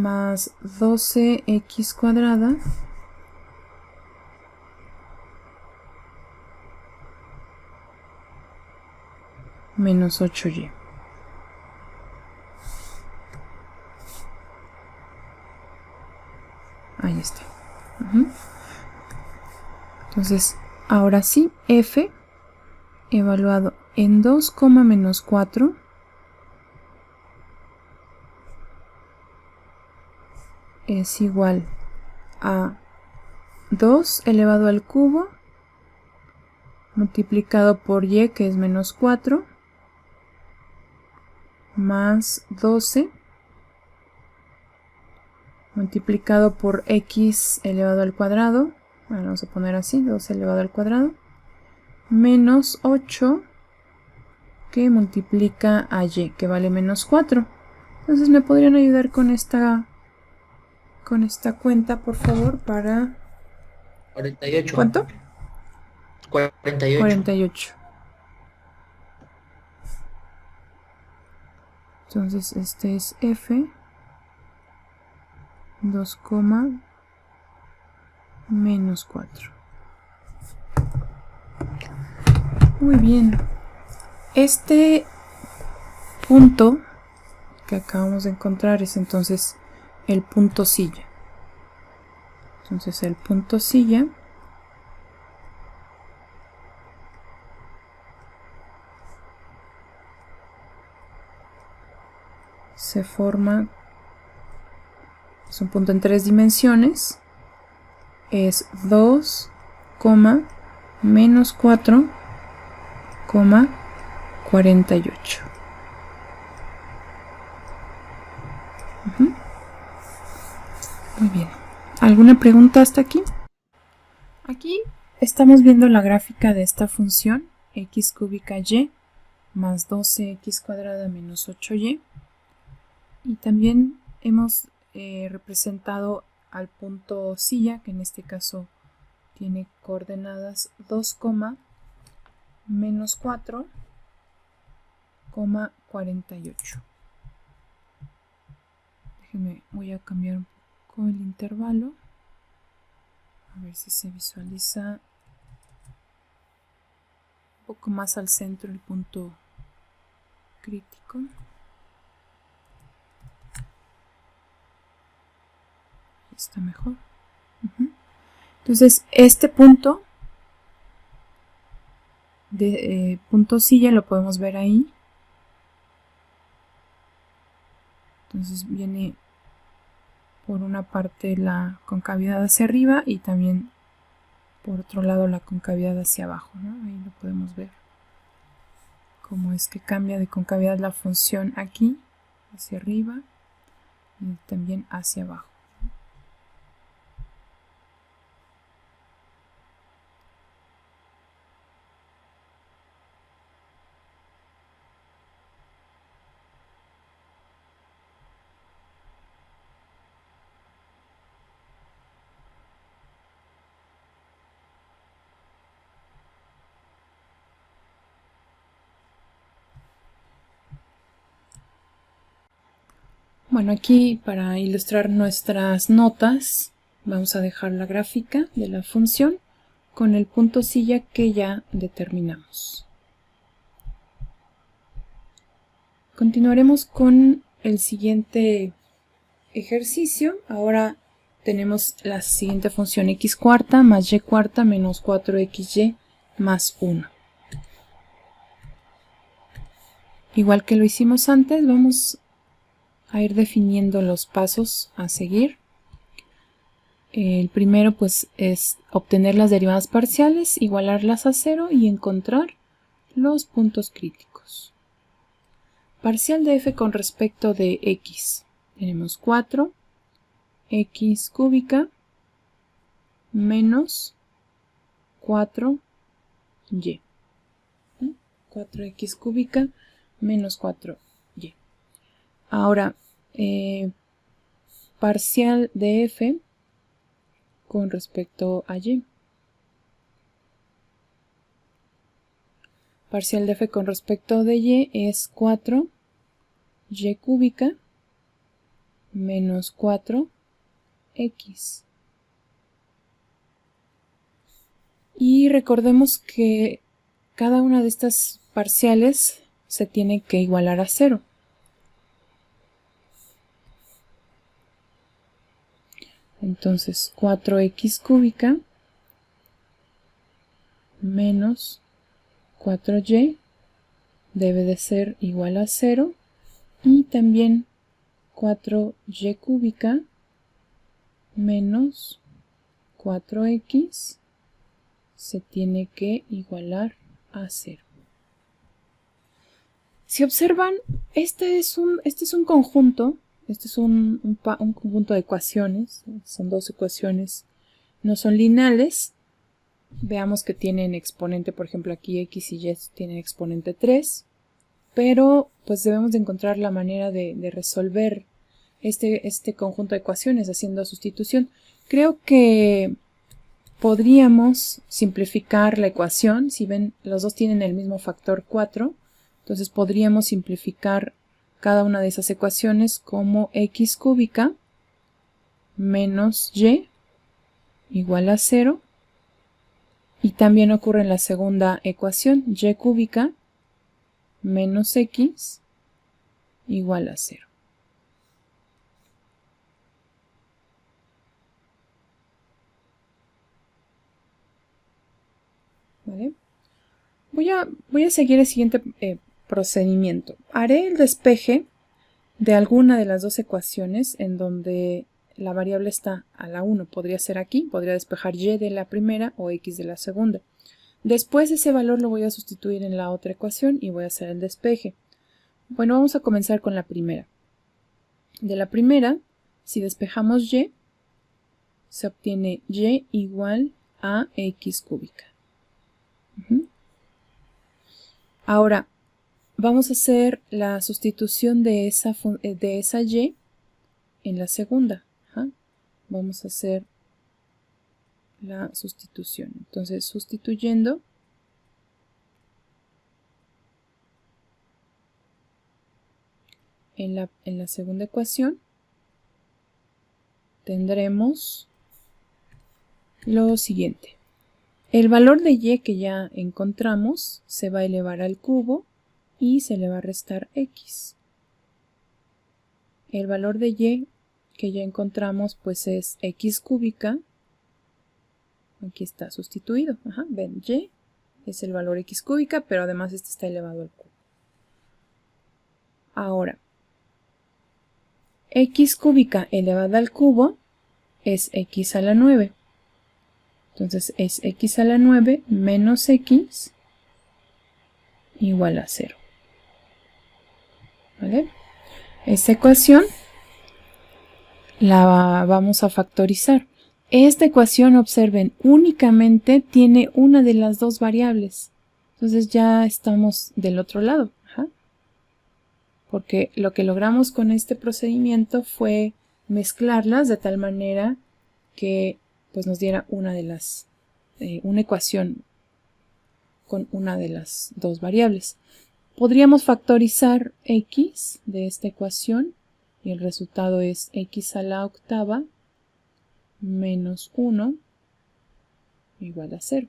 más 12x cuadrada menos 8y. Ahí está. Entonces, ahora sí, f evaluado en 2, menos 4 es igual a 2 elevado al cubo multiplicado por y, que es menos 4, más 12 multiplicado por x elevado al cuadrado, bueno, vamos a poner así, 2 elevado al cuadrado, menos 8 que multiplica a y, que vale menos 4. Entonces me podrían ayudar con esta cuenta, por favor, para... 48. ¿Cuánto? 48. 48. Entonces este es f 2, menos 4. Muy bien. Este punto que acabamos de encontrar es entonces el punto silla. Entonces el punto silla se forma, es un punto en 3 dimensiones, es 2, menos 4, 48. Muy bien. ¿Alguna pregunta hasta aquí? Aquí estamos viendo la gráfica de esta función x cúbica y más 12x cuadrada menos 8y. Y también hemos representado al punto silla, que en este caso tiene coordenadas 2, menos 4, 48. Déjenme, voy a cambiar un poco el intervalo. A ver si se visualiza un poco más al centro el punto crítico. Está mejor. Entonces este punto de punto silla lo podemos ver ahí. Entonces viene por una parte la concavidad hacia arriba y también por otro lado la concavidad hacia abajo, ¿no? Ahí lo podemos ver cómo es que cambia de concavidad la función aquí hacia arriba y también hacia abajo. Bueno, aquí para ilustrar nuestras notas vamos a dejar la gráfica de la función con el punto silla que ya determinamos. Continuaremos con el siguiente ejercicio. Ahora tenemos la siguiente función x cuarta más y cuarta menos 4xy más 1. Igual que lo hicimos antes, vamos a ir definiendo los pasos a seguir. El primero pues es obtener las derivadas parciales, igualarlas a 0 y encontrar los puntos críticos. Parcial de f con respecto de x. Tenemos 4 x cúbica menos 4y. 4x cúbica menos 4y. Ahora, parcial de f con respecto a y. Parcial de f con respecto de y es 4y cúbica menos 4x. Y recordemos que cada una de estas parciales se tiene que igualar a 0. Entonces 4x cúbica menos 4y debe de ser igual a 0. Y también 4y cúbica menos 4x se tiene que igualar a 0. Si observan, este es un conjunto, este es un conjunto de ecuaciones, son dos ecuaciones, no son lineales. Veamos que tienen exponente, por ejemplo aquí x y y tienen exponente 3, pero pues debemos de encontrar la manera de resolver este conjunto de ecuaciones haciendo sustitución. Creo que podríamos simplificar la ecuación. Si ven, los dos tienen el mismo factor 4, entonces podríamos simplificar cada una de esas ecuaciones como x cúbica menos y igual a 0. Y también ocurre en la segunda ecuación, y cúbica menos x igual a 0. ¿Vale? Voy a seguir el siguiente procedimiento. Haré el despeje de alguna de las dos ecuaciones en donde la variable está a la 1. Podría ser aquí, podría despejar y de la primera o x de la segunda. Después ese valor lo voy a sustituir en la otra ecuación y voy a hacer el despeje. Bueno, vamos a comenzar con la primera. De la primera, si despejamos y, se obtiene y igual a x cúbica. Ahora, vamos a hacer la sustitución de esa y en la segunda. Vamos a hacer la sustitución. Entonces, sustituyendo, en la segunda ecuación, tendremos lo siguiente. El valor de y que ya encontramos se va a elevar al cubo y se le va a restar x. El valor de y que ya encontramos pues es x cúbica. Aquí está sustituido. Ven, y es el valor x cúbica, pero además este está elevado al cubo. Ahora, x cúbica elevada al cubo es x a la 9. Entonces es x a la 9 menos x igual a 0. ¿Vale? Esta ecuación la vamos a factorizar. Esta ecuación, observen, únicamente tiene una de las dos variables. Entonces ya estamos del otro lado. Porque lo que logramos con este procedimiento fue mezclarlas de tal manera que pues, nos diera una ecuación con una de las dos variables. Podríamos factorizar x de esta ecuación y el resultado es x a la octava menos 1 igual a 0.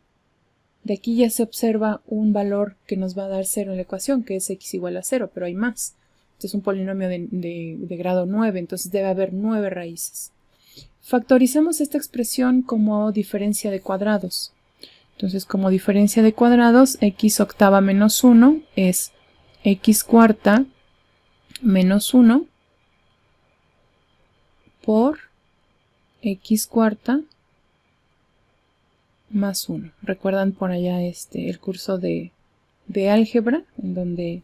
De aquí ya se observa un valor que nos va a dar 0 en la ecuación, que es x igual a 0, pero hay más. Este es un polinomio de grado 9, entonces debe haber 9 raíces. Factorizamos esta expresión como diferencia de cuadrados. Entonces, como diferencia de cuadrados, x octava menos 1 es x cuarta menos 1 por x cuarta más 1. ¿Recuerdan por allá el curso de álgebra, en donde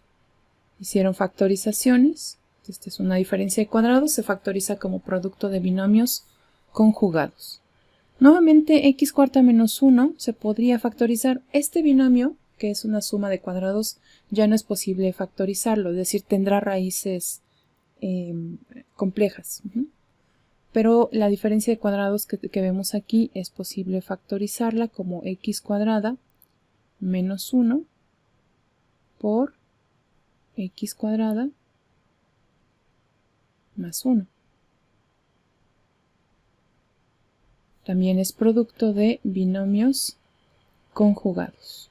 hicieron factorizaciones? Esta es una diferencia de cuadrados, se factoriza como producto de binomios conjugados. Nuevamente, x cuarta menos 1 se podría factorizar. Este binomio, que es una suma de cuadrados, ya no es posible factorizarlo, es decir, tendrá raíces complejas. Pero la diferencia de cuadrados que vemos aquí es posible factorizarla como x cuadrada menos 1 por x cuadrada más 1. también es producto de binomios conjugados.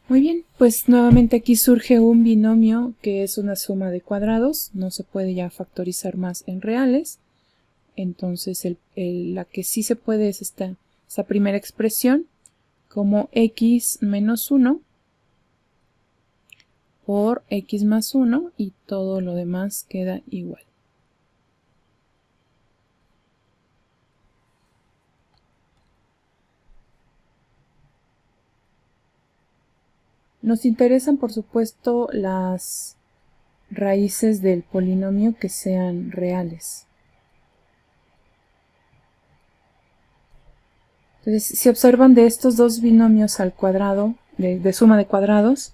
Muy bien, pues nuevamente aquí surge un binomio que es una suma de cuadrados, no se puede ya factorizar más en reales, entonces la que sí se puede es esta primera expresión como x menos 1 por x más 1 y todo lo demás queda igual. Nos interesan, por supuesto, las raíces del polinomio que sean reales. Entonces, si observan de estos dos binomios al cuadrado, de suma de cuadrados,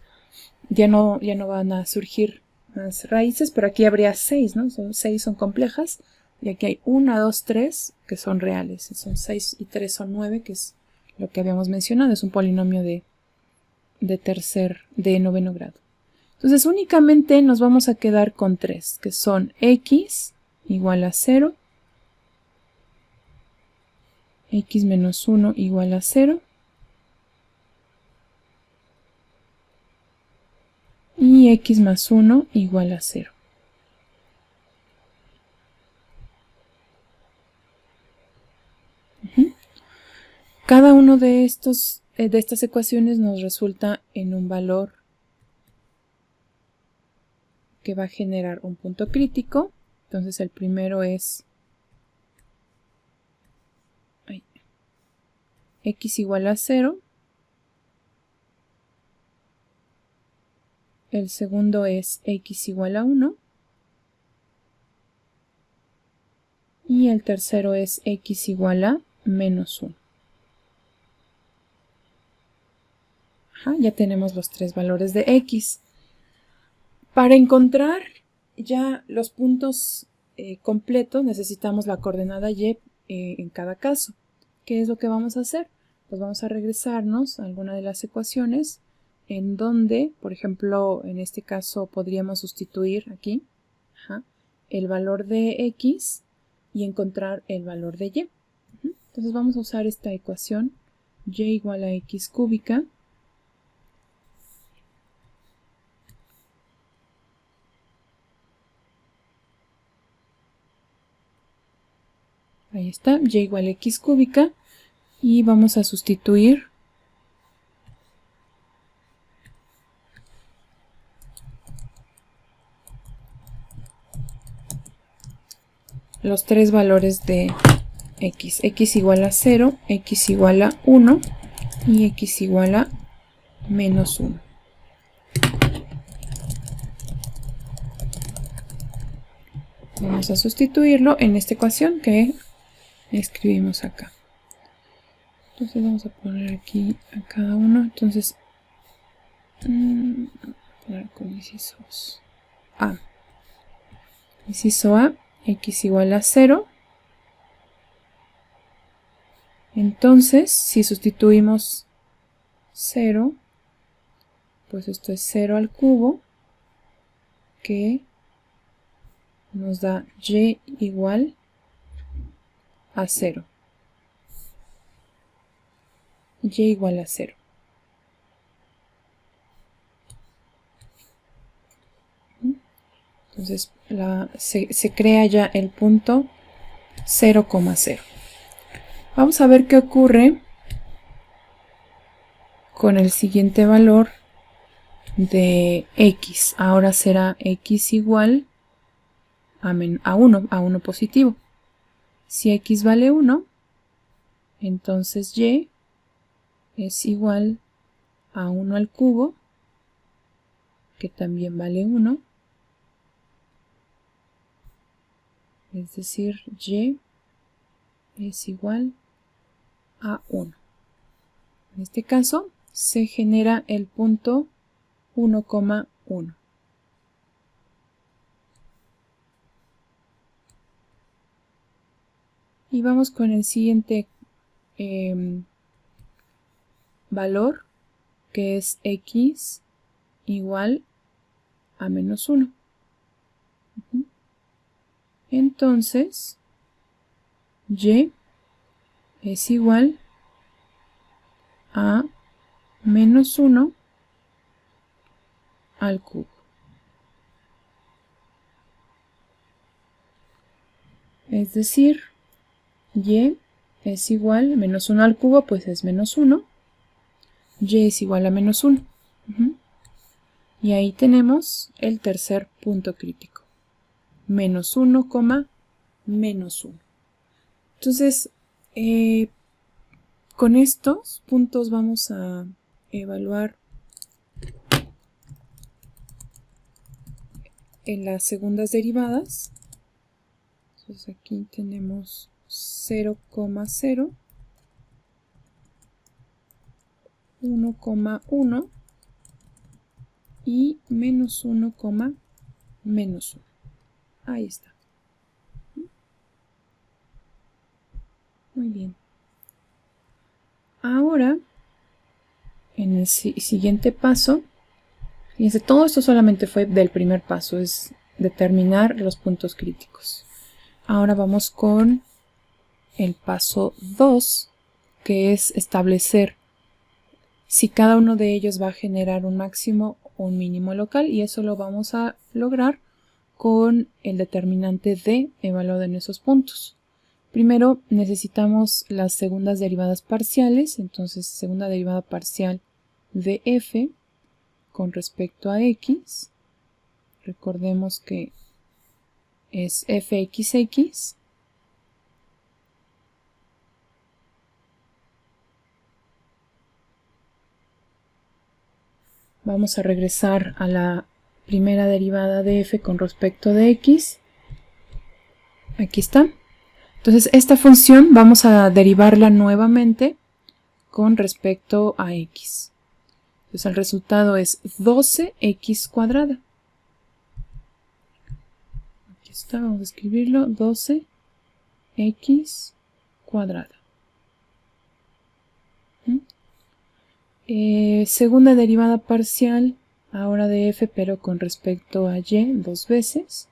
ya no van a surgir más raíces, pero aquí habría 6, ¿no? 6 son complejas, y aquí hay 1, 2, 3 que son reales. Son 6 y 3 son 9, que es lo que habíamos mencionado, es un polinomio de noveno grado. Entonces únicamente nos vamos a quedar con 3, que son x igual a 0, x menos 1 igual a 0, y x más 1 igual a 0. Cada uno de estas ecuaciones nos resulta en un valor que va a generar un punto crítico. Entonces el primero es x igual a 0. El segundo es x igual a 1. Y el tercero es x igual a menos 1. Ya tenemos los tres valores de x. Para encontrar ya los puntos completos necesitamos la coordenada y en cada caso. ¿Qué es lo que vamos a hacer? Pues vamos a regresarnos a alguna de las ecuaciones en donde, por ejemplo, en este caso podríamos sustituir aquí el valor de x y encontrar el valor de y. Entonces vamos a usar esta ecuación y igual a x cúbica ahí está, y igual a x cúbica, y vamos a sustituir los tres valores de x igual a 0, x igual a 1 y x igual a menos 1. Vamos a sustituirlo en esta ecuación que escribimos acá. Entonces vamos a poner aquí a cada uno. Entonces, voy a poner con incisos A. Inciso A, x igual a 0. Entonces, si sustituimos 0, pues esto es 0 al cubo, que nos da y igual a 0. Y igual a 0. Entonces se crea ya el punto 0,0. Vamos a ver qué ocurre con el siguiente valor de x. Ahora será x igual a 1 positivo. Si x vale 1, entonces y es igual a 1 al cubo, que también vale 1. Es decir, y es igual a 1. En este caso, se genera el punto 1,1. Y vamos con el siguiente valor, que es x igual a menos 1. Entonces, y es igual a menos 1 al cubo. Es decir, y es igual, menos 1 al cubo, pues es menos 1. Y es igual a menos 1. Y ahí tenemos el tercer punto crítico. Menos 1, menos 1. Entonces, con estos puntos vamos a evaluar en las segundas derivadas. Entonces aquí tenemos 0,0, 1,1 y menos 1, menos 1. Ahí está. Muy bien. Ahora, en el siguiente paso, fíjense, todo esto solamente fue del primer paso, es determinar los puntos críticos. Ahora vamos con el paso 2, que es establecer si cada uno de ellos va a generar un máximo o un mínimo local, y eso lo vamos a lograr con el determinante d evaluado en esos puntos. Primero necesitamos las segundas derivadas parciales, entonces segunda derivada parcial de f con respecto a x, recordemos que es fxx, vamos a regresar a la primera derivada de f con respecto de x, aquí está. Entonces esta función vamos a derivarla nuevamente con respecto a x. Entonces el resultado es 12x cuadrada. Aquí está, vamos a escribirlo, 12x cuadrada. Segunda derivada parcial, ahora de f, pero con respecto a y dos veces,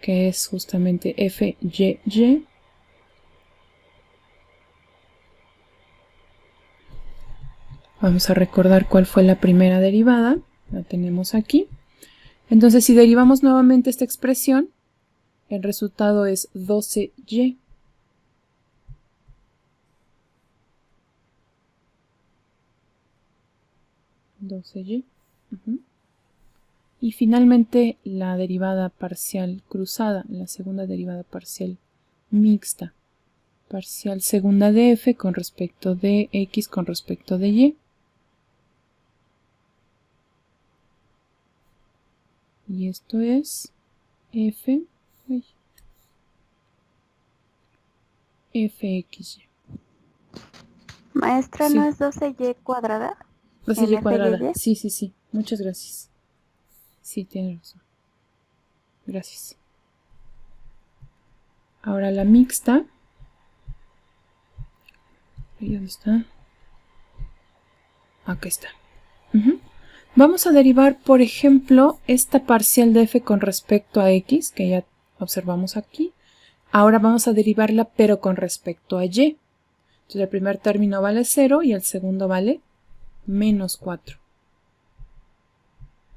que es justamente fyy. Vamos a recordar cuál fue la primera derivada, la tenemos aquí. Entonces, si derivamos nuevamente esta expresión, el resultado es 12y. 12y. Y finalmente la derivada parcial cruzada, la segunda derivada parcial mixta, parcial segunda de f con respecto de x con respecto de y. Y esto es fxy. Maestra, Sí, ¿no es 12y cuadrada? 12y cuadrada. FYI. Sí. Muchas gracias. Sí, tiene razón. Gracias. Ahora la mixta. ¿Y dónde está? Acá está. Vamos a derivar, por ejemplo, esta parcial de f con respecto a x, que ya observamos aquí. Ahora vamos a derivarla, pero con respecto a y. Entonces el primer término vale 0 y el segundo vale menos 4.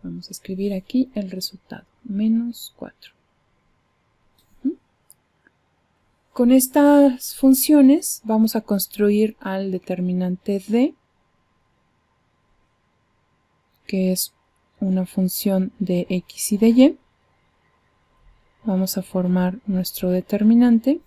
Vamos a escribir aquí el resultado, menos 4. Con estas funciones vamos a construir al determinante d, que es una función de x y de y. Vamos a formar nuestro determinante.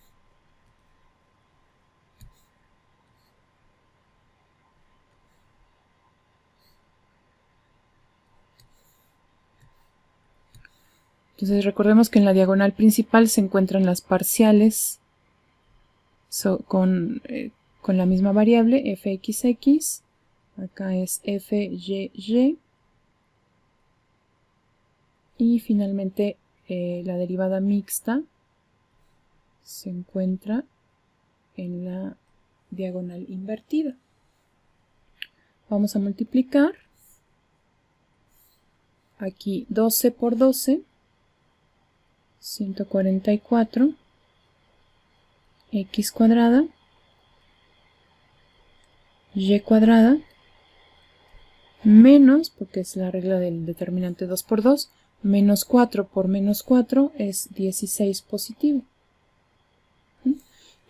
Entonces recordemos que en la diagonal principal se encuentran las parciales con la misma variable, fxx. Acá es fyy. Y finalmente la derivada mixta se encuentra en la diagonal invertida. Vamos a multiplicar. Aquí 12 por 12, 144, x cuadrada, y cuadrada, menos, porque es la regla del determinante 2 por 2, menos 4 por menos 4 es 16 positivo.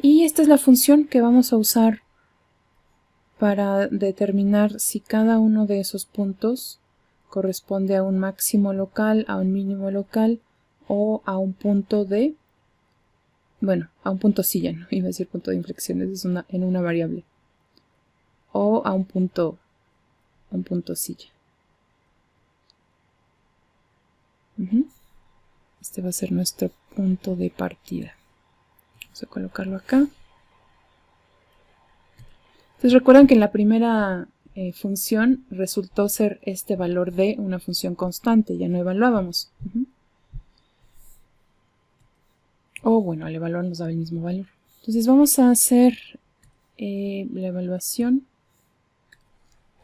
Y esta es la función que vamos a usar para determinar si cada uno de esos puntos corresponde a un máximo local, a un mínimo local o a un punto de, bueno, a un punto silla, no iba a decir punto de inflexión, es en una variable, o a un punto silla. Este va a ser nuestro punto de partida. Vamos a colocarlo acá. Entonces recuerdan que en la primera función resultó ser este valor de una función constante, ya no evaluábamos. O bueno, al evaluar nos da el mismo valor. Entonces vamos a hacer la evaluación.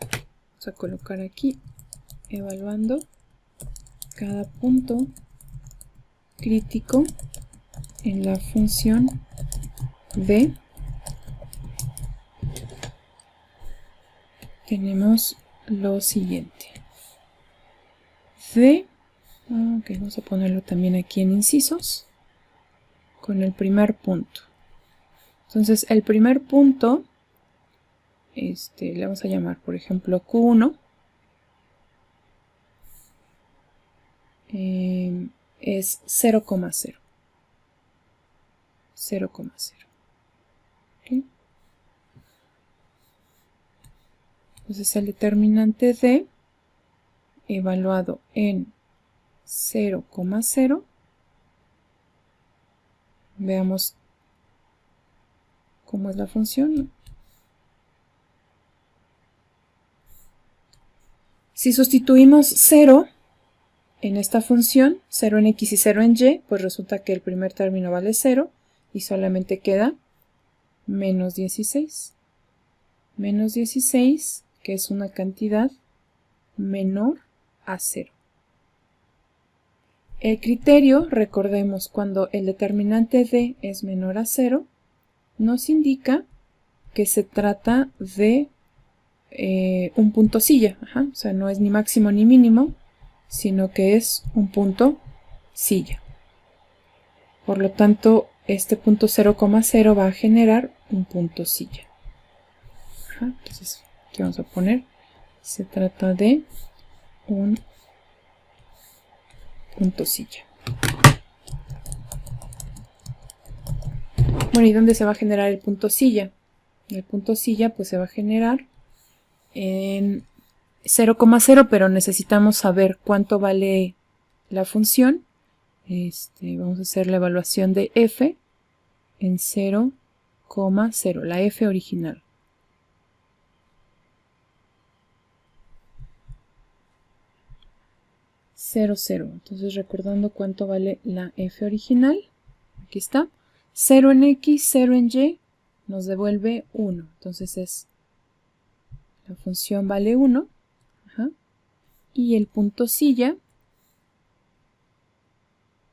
Vamos a colocar aquí, evaluando cada punto crítico en la función b. Tenemos lo siguiente. D, ok, vamos a ponerlo también aquí en incisos, con el primer punto. Entonces, el primer punto, le vamos a llamar, por ejemplo, Q1, es 0,0. 0,0. ¿Okay? Entonces el determinante D evaluado en 0,0, veamos cómo es la función. Si sustituimos 0 en esta función, 0 en x y 0 en y, pues resulta que el primer término vale 0 y solamente queda menos 16. Menos 16, que es una cantidad menor a 0. El criterio, recordemos, cuando el determinante d es menor a 0, nos indica que se trata de un punto silla. O sea, no es ni máximo ni mínimo, sino que es un punto silla. Por lo tanto, este punto 0,0 va a generar un punto silla. Entonces, aquí vamos a poner, se trata de un punto silla. Bueno, ¿y dónde se va a generar el punto silla? El punto silla pues se va a generar en 0,0, pero necesitamos saber cuánto vale la función. Vamos a hacer la evaluación de f en 0,0, la f original. Entonces recordando cuánto vale la f original, aquí está, 0 en x, 0 en y, nos devuelve 1, entonces la función vale 1, y el punto silla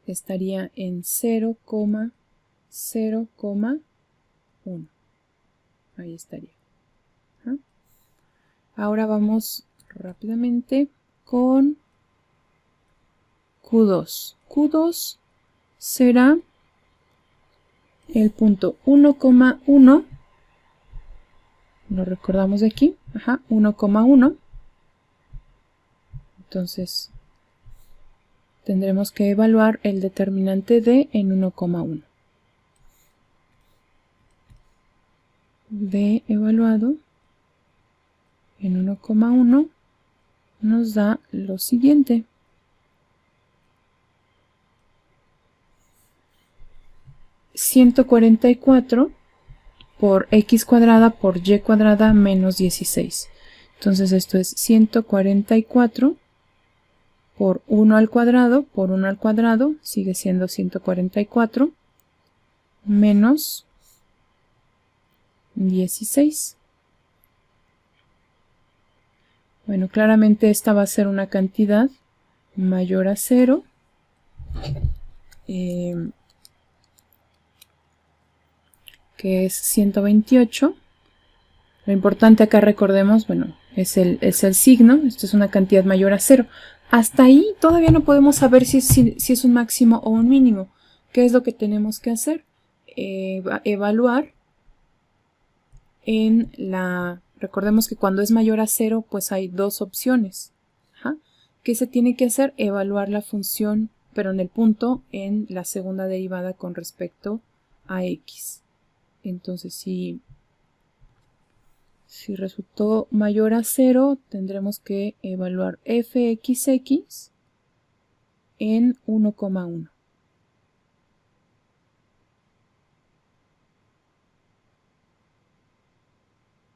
estaría en 0,0,1, ahí estaría. Ahora vamos rápidamente con Q2. Q2 será el punto 1,1, lo recordamos de aquí, 1,1. Entonces tendremos que evaluar el determinante d en 1,1. D evaluado en 1,1 nos da lo siguiente. ...144 por x cuadrada por y cuadrada menos 16. Entonces esto es 144 por 1 al cuadrado por 1 al cuadrado, sigue siendo 144, menos 16. Bueno, claramente esta va a ser una cantidad mayor a 0. Que es 128. Lo importante acá, recordemos, bueno, es el signo. Esto es una cantidad mayor a 0. Hasta ahí todavía no podemos saber si es un máximo o un mínimo. ¿Qué es lo que tenemos que hacer? Evaluar en la... Recordemos que cuando es mayor a 0, pues hay dos opciones. Ajá. ¿Qué se tiene que hacer? Evaluar la función, pero en el punto, en la segunda derivada con respecto a x. Entonces, si resultó mayor a 0, tendremos que evaluar fxx en 1,1.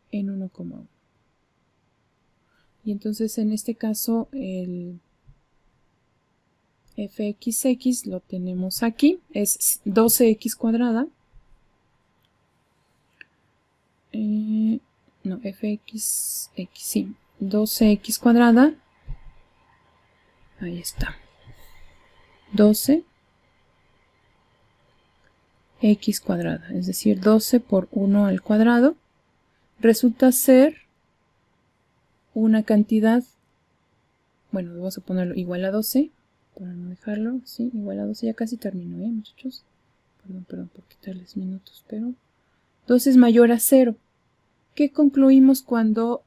En 1,1. Y entonces en este caso el fxx lo tenemos aquí, es 12x cuadrada. No, fxx, sí, 12x cuadrada. Ahí está. 12x cuadrada, es decir, 12 por 1 al cuadrado. Resulta ser una cantidad, bueno, vamos a ponerlo igual a 12, para no dejarlo, sí, igual a 12, ya casi termino, muchachos. Perdón por quitarles minutos, pero 12 es mayor a 0. ¿Qué concluimos cuando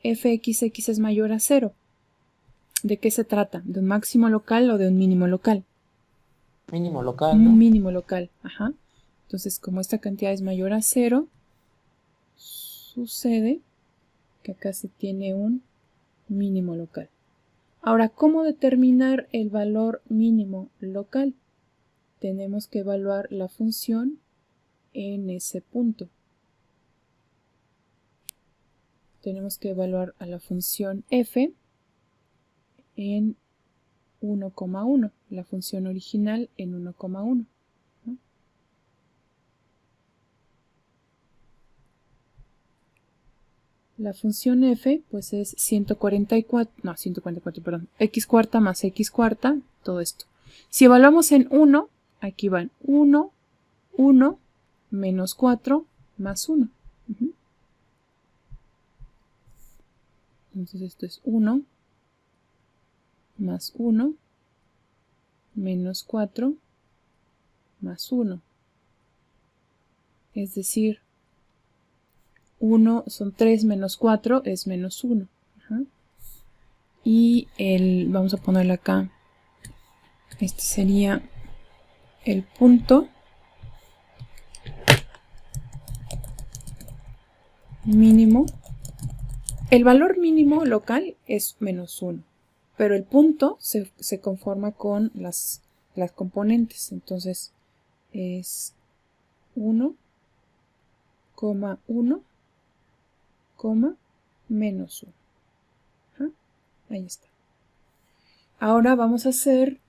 fxx es mayor a 0? ¿De qué se trata? ¿De un máximo local o de un mínimo local? Mínimo local, ¿no? Un mínimo local, ajá. Entonces, como esta cantidad es mayor a 0, sucede que acá se tiene un mínimo local. Ahora, ¿cómo determinar el valor mínimo local? Tenemos que evaluar la función en ese punto. Tenemos que evaluar a la función f en 1,1, la función original en 1,1. ¿no? La función f pues es 144, perdón, x cuarta más x cuarta, todo esto. Si evaluamos en 1, aquí van 1, 1, menos 4, más 1. Entonces esto es 1, más 1, menos 4, más 1. Es decir, 1 son 3 menos 4 es menos 1. Ajá. Y vamos a ponerle acá, este sería el punto mínimo. El valor mínimo local es menos 1, pero el punto se conforma con las componentes. Entonces es 1, 1, menos 1. Ajá. Ahí está. Ahora vamos a hacer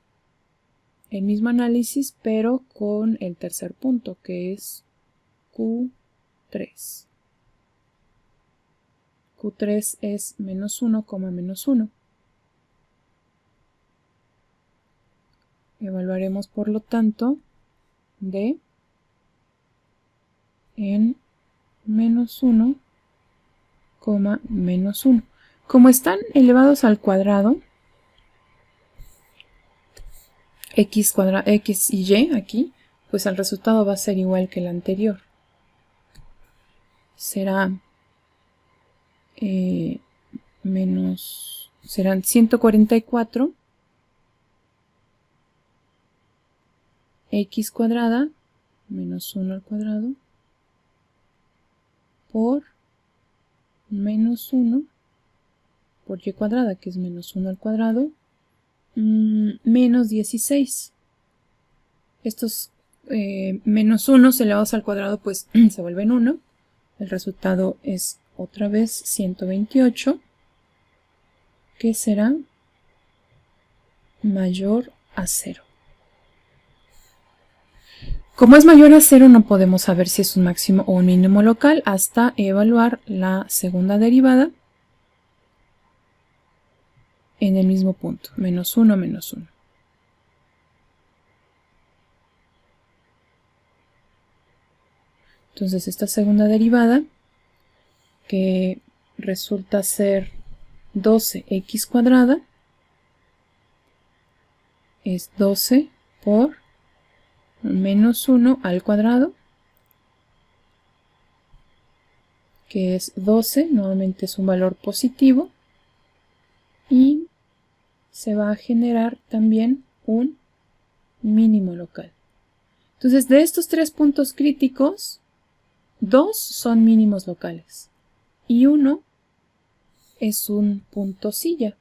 el mismo análisis, pero con el tercer punto, que es Q3. Q3 es menos 1, menos 1. Evaluaremos, por lo tanto, D en menos 1, menos 1. Como están elevados al cuadrado, x y y aquí, pues el resultado va a ser igual que el anterior. Serán 144 x cuadrada menos 1 al cuadrado por menos 1 por y cuadrada, que es menos 1 al cuadrado, menos 16. Estos menos 1 elevados al cuadrado pues se vuelven 1. El resultado es otra vez 128, que será mayor a 0. Como es mayor a 0, no podemos saber si es un máximo o un mínimo local hasta evaluar la segunda derivada en el mismo punto, menos 1, menos 1. Entonces esta segunda derivada, que resulta ser 12x cuadrada, es 12 por menos 1 al cuadrado, que es 12, nuevamente es un valor positivo, y se va a generar también un mínimo local. Entonces, de estos tres puntos críticos, 2 son mínimos locales y 1 es un punto silla.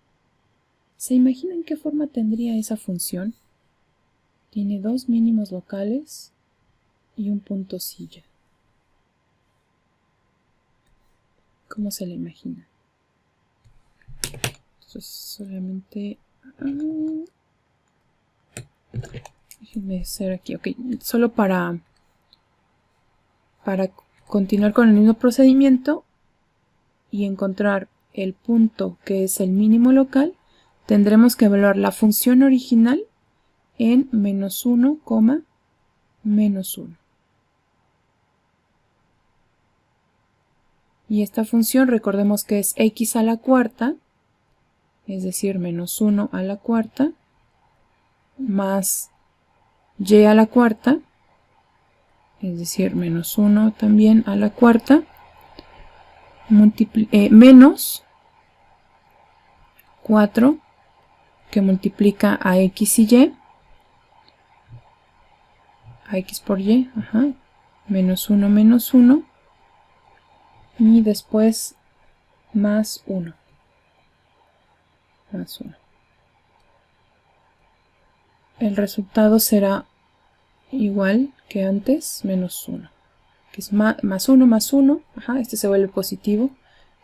¿Se imaginan qué forma tendría esa función? Tiene 2 mínimos locales y un punto silla. ¿Cómo se la imagina? Entonces solamente... déjenme hacer aquí, ok, solo para continuar con el mismo procedimiento y encontrar el punto que es el mínimo local, tendremos que evaluar la función original en menos 1, menos 1. Y esta función, recordemos que es x a la cuarta, es decir, menos 1 a la cuarta, más y a la cuarta, es decir, menos 1 también a la cuarta, menos 4, que multiplica a x y y, a x por y, menos 1, y después más 1. Más 1. El resultado será igual que antes, menos 1. Que es más 1 más 1. Este se vuelve positivo.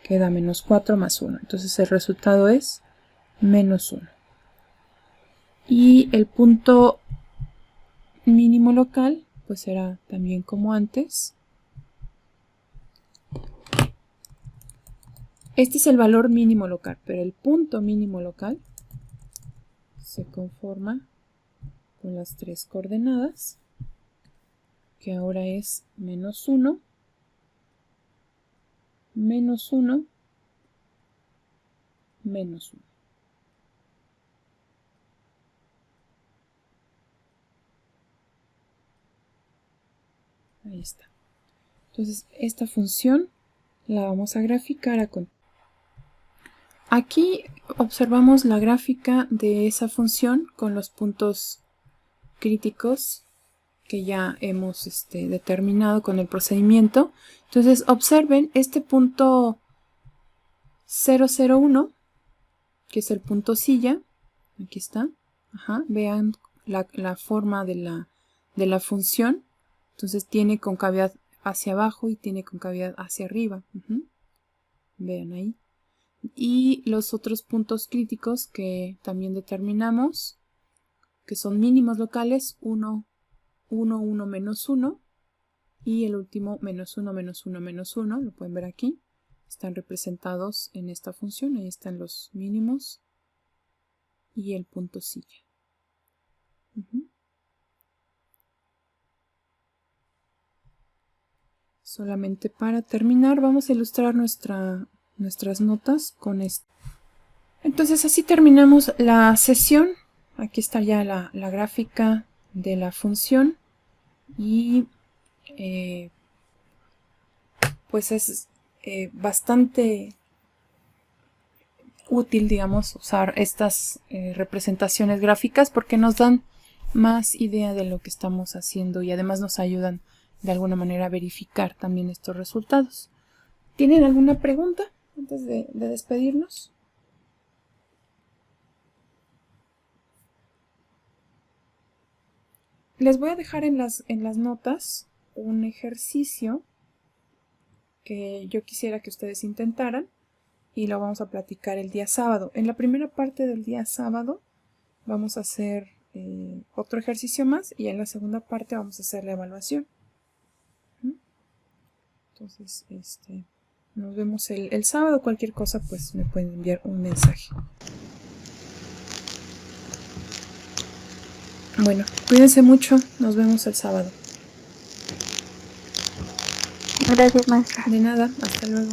Queda menos 4 más 1. Entonces el resultado es menos 1. Y el punto mínimo local, pues será también como antes. Este es el valor mínimo local, pero el punto mínimo local se conforma con las tres coordenadas, que ahora es menos 1, menos 1, menos 1. Ahí está. Entonces, esta función la vamos a graficar a continuación. Aquí observamos la gráfica de esa función con los puntos críticos que ya hemos determinado con el procedimiento. Entonces observen este punto 0,01, que es el punto silla. Aquí está. Vean la forma de la función. Entonces tiene concavidad hacia abajo y tiene concavidad hacia arriba. Vean ahí. Y los otros puntos críticos que también determinamos, que son mínimos locales, 1, 1, 1, menos 1, y el último menos 1, menos 1, menos 1, lo pueden ver aquí, están representados en esta función, ahí están los mínimos y el punto silla. Solamente para terminar, vamos a ilustrar nuestras notas con esto. Entonces así terminamos la sesión. Aquí está ya la gráfica de la función y pues es bastante útil, digamos, usar estas representaciones gráficas porque nos dan más idea de lo que estamos haciendo y además nos ayudan de alguna manera a verificar también estos resultados. ¿Tienen alguna pregunta antes de despedirnos? Les voy a dejar en las notas un ejercicio que yo quisiera que ustedes intentaran y lo vamos a platicar el día sábado. En la primera parte del día sábado vamos a hacer otro ejercicio más y en la segunda parte vamos a hacer la evaluación. Entonces, nos vemos el sábado. Cualquier cosa, pues me pueden enviar un mensaje. Bueno, cuídense mucho. Nos vemos el sábado. Gracias, maestra. De nada. Hasta luego.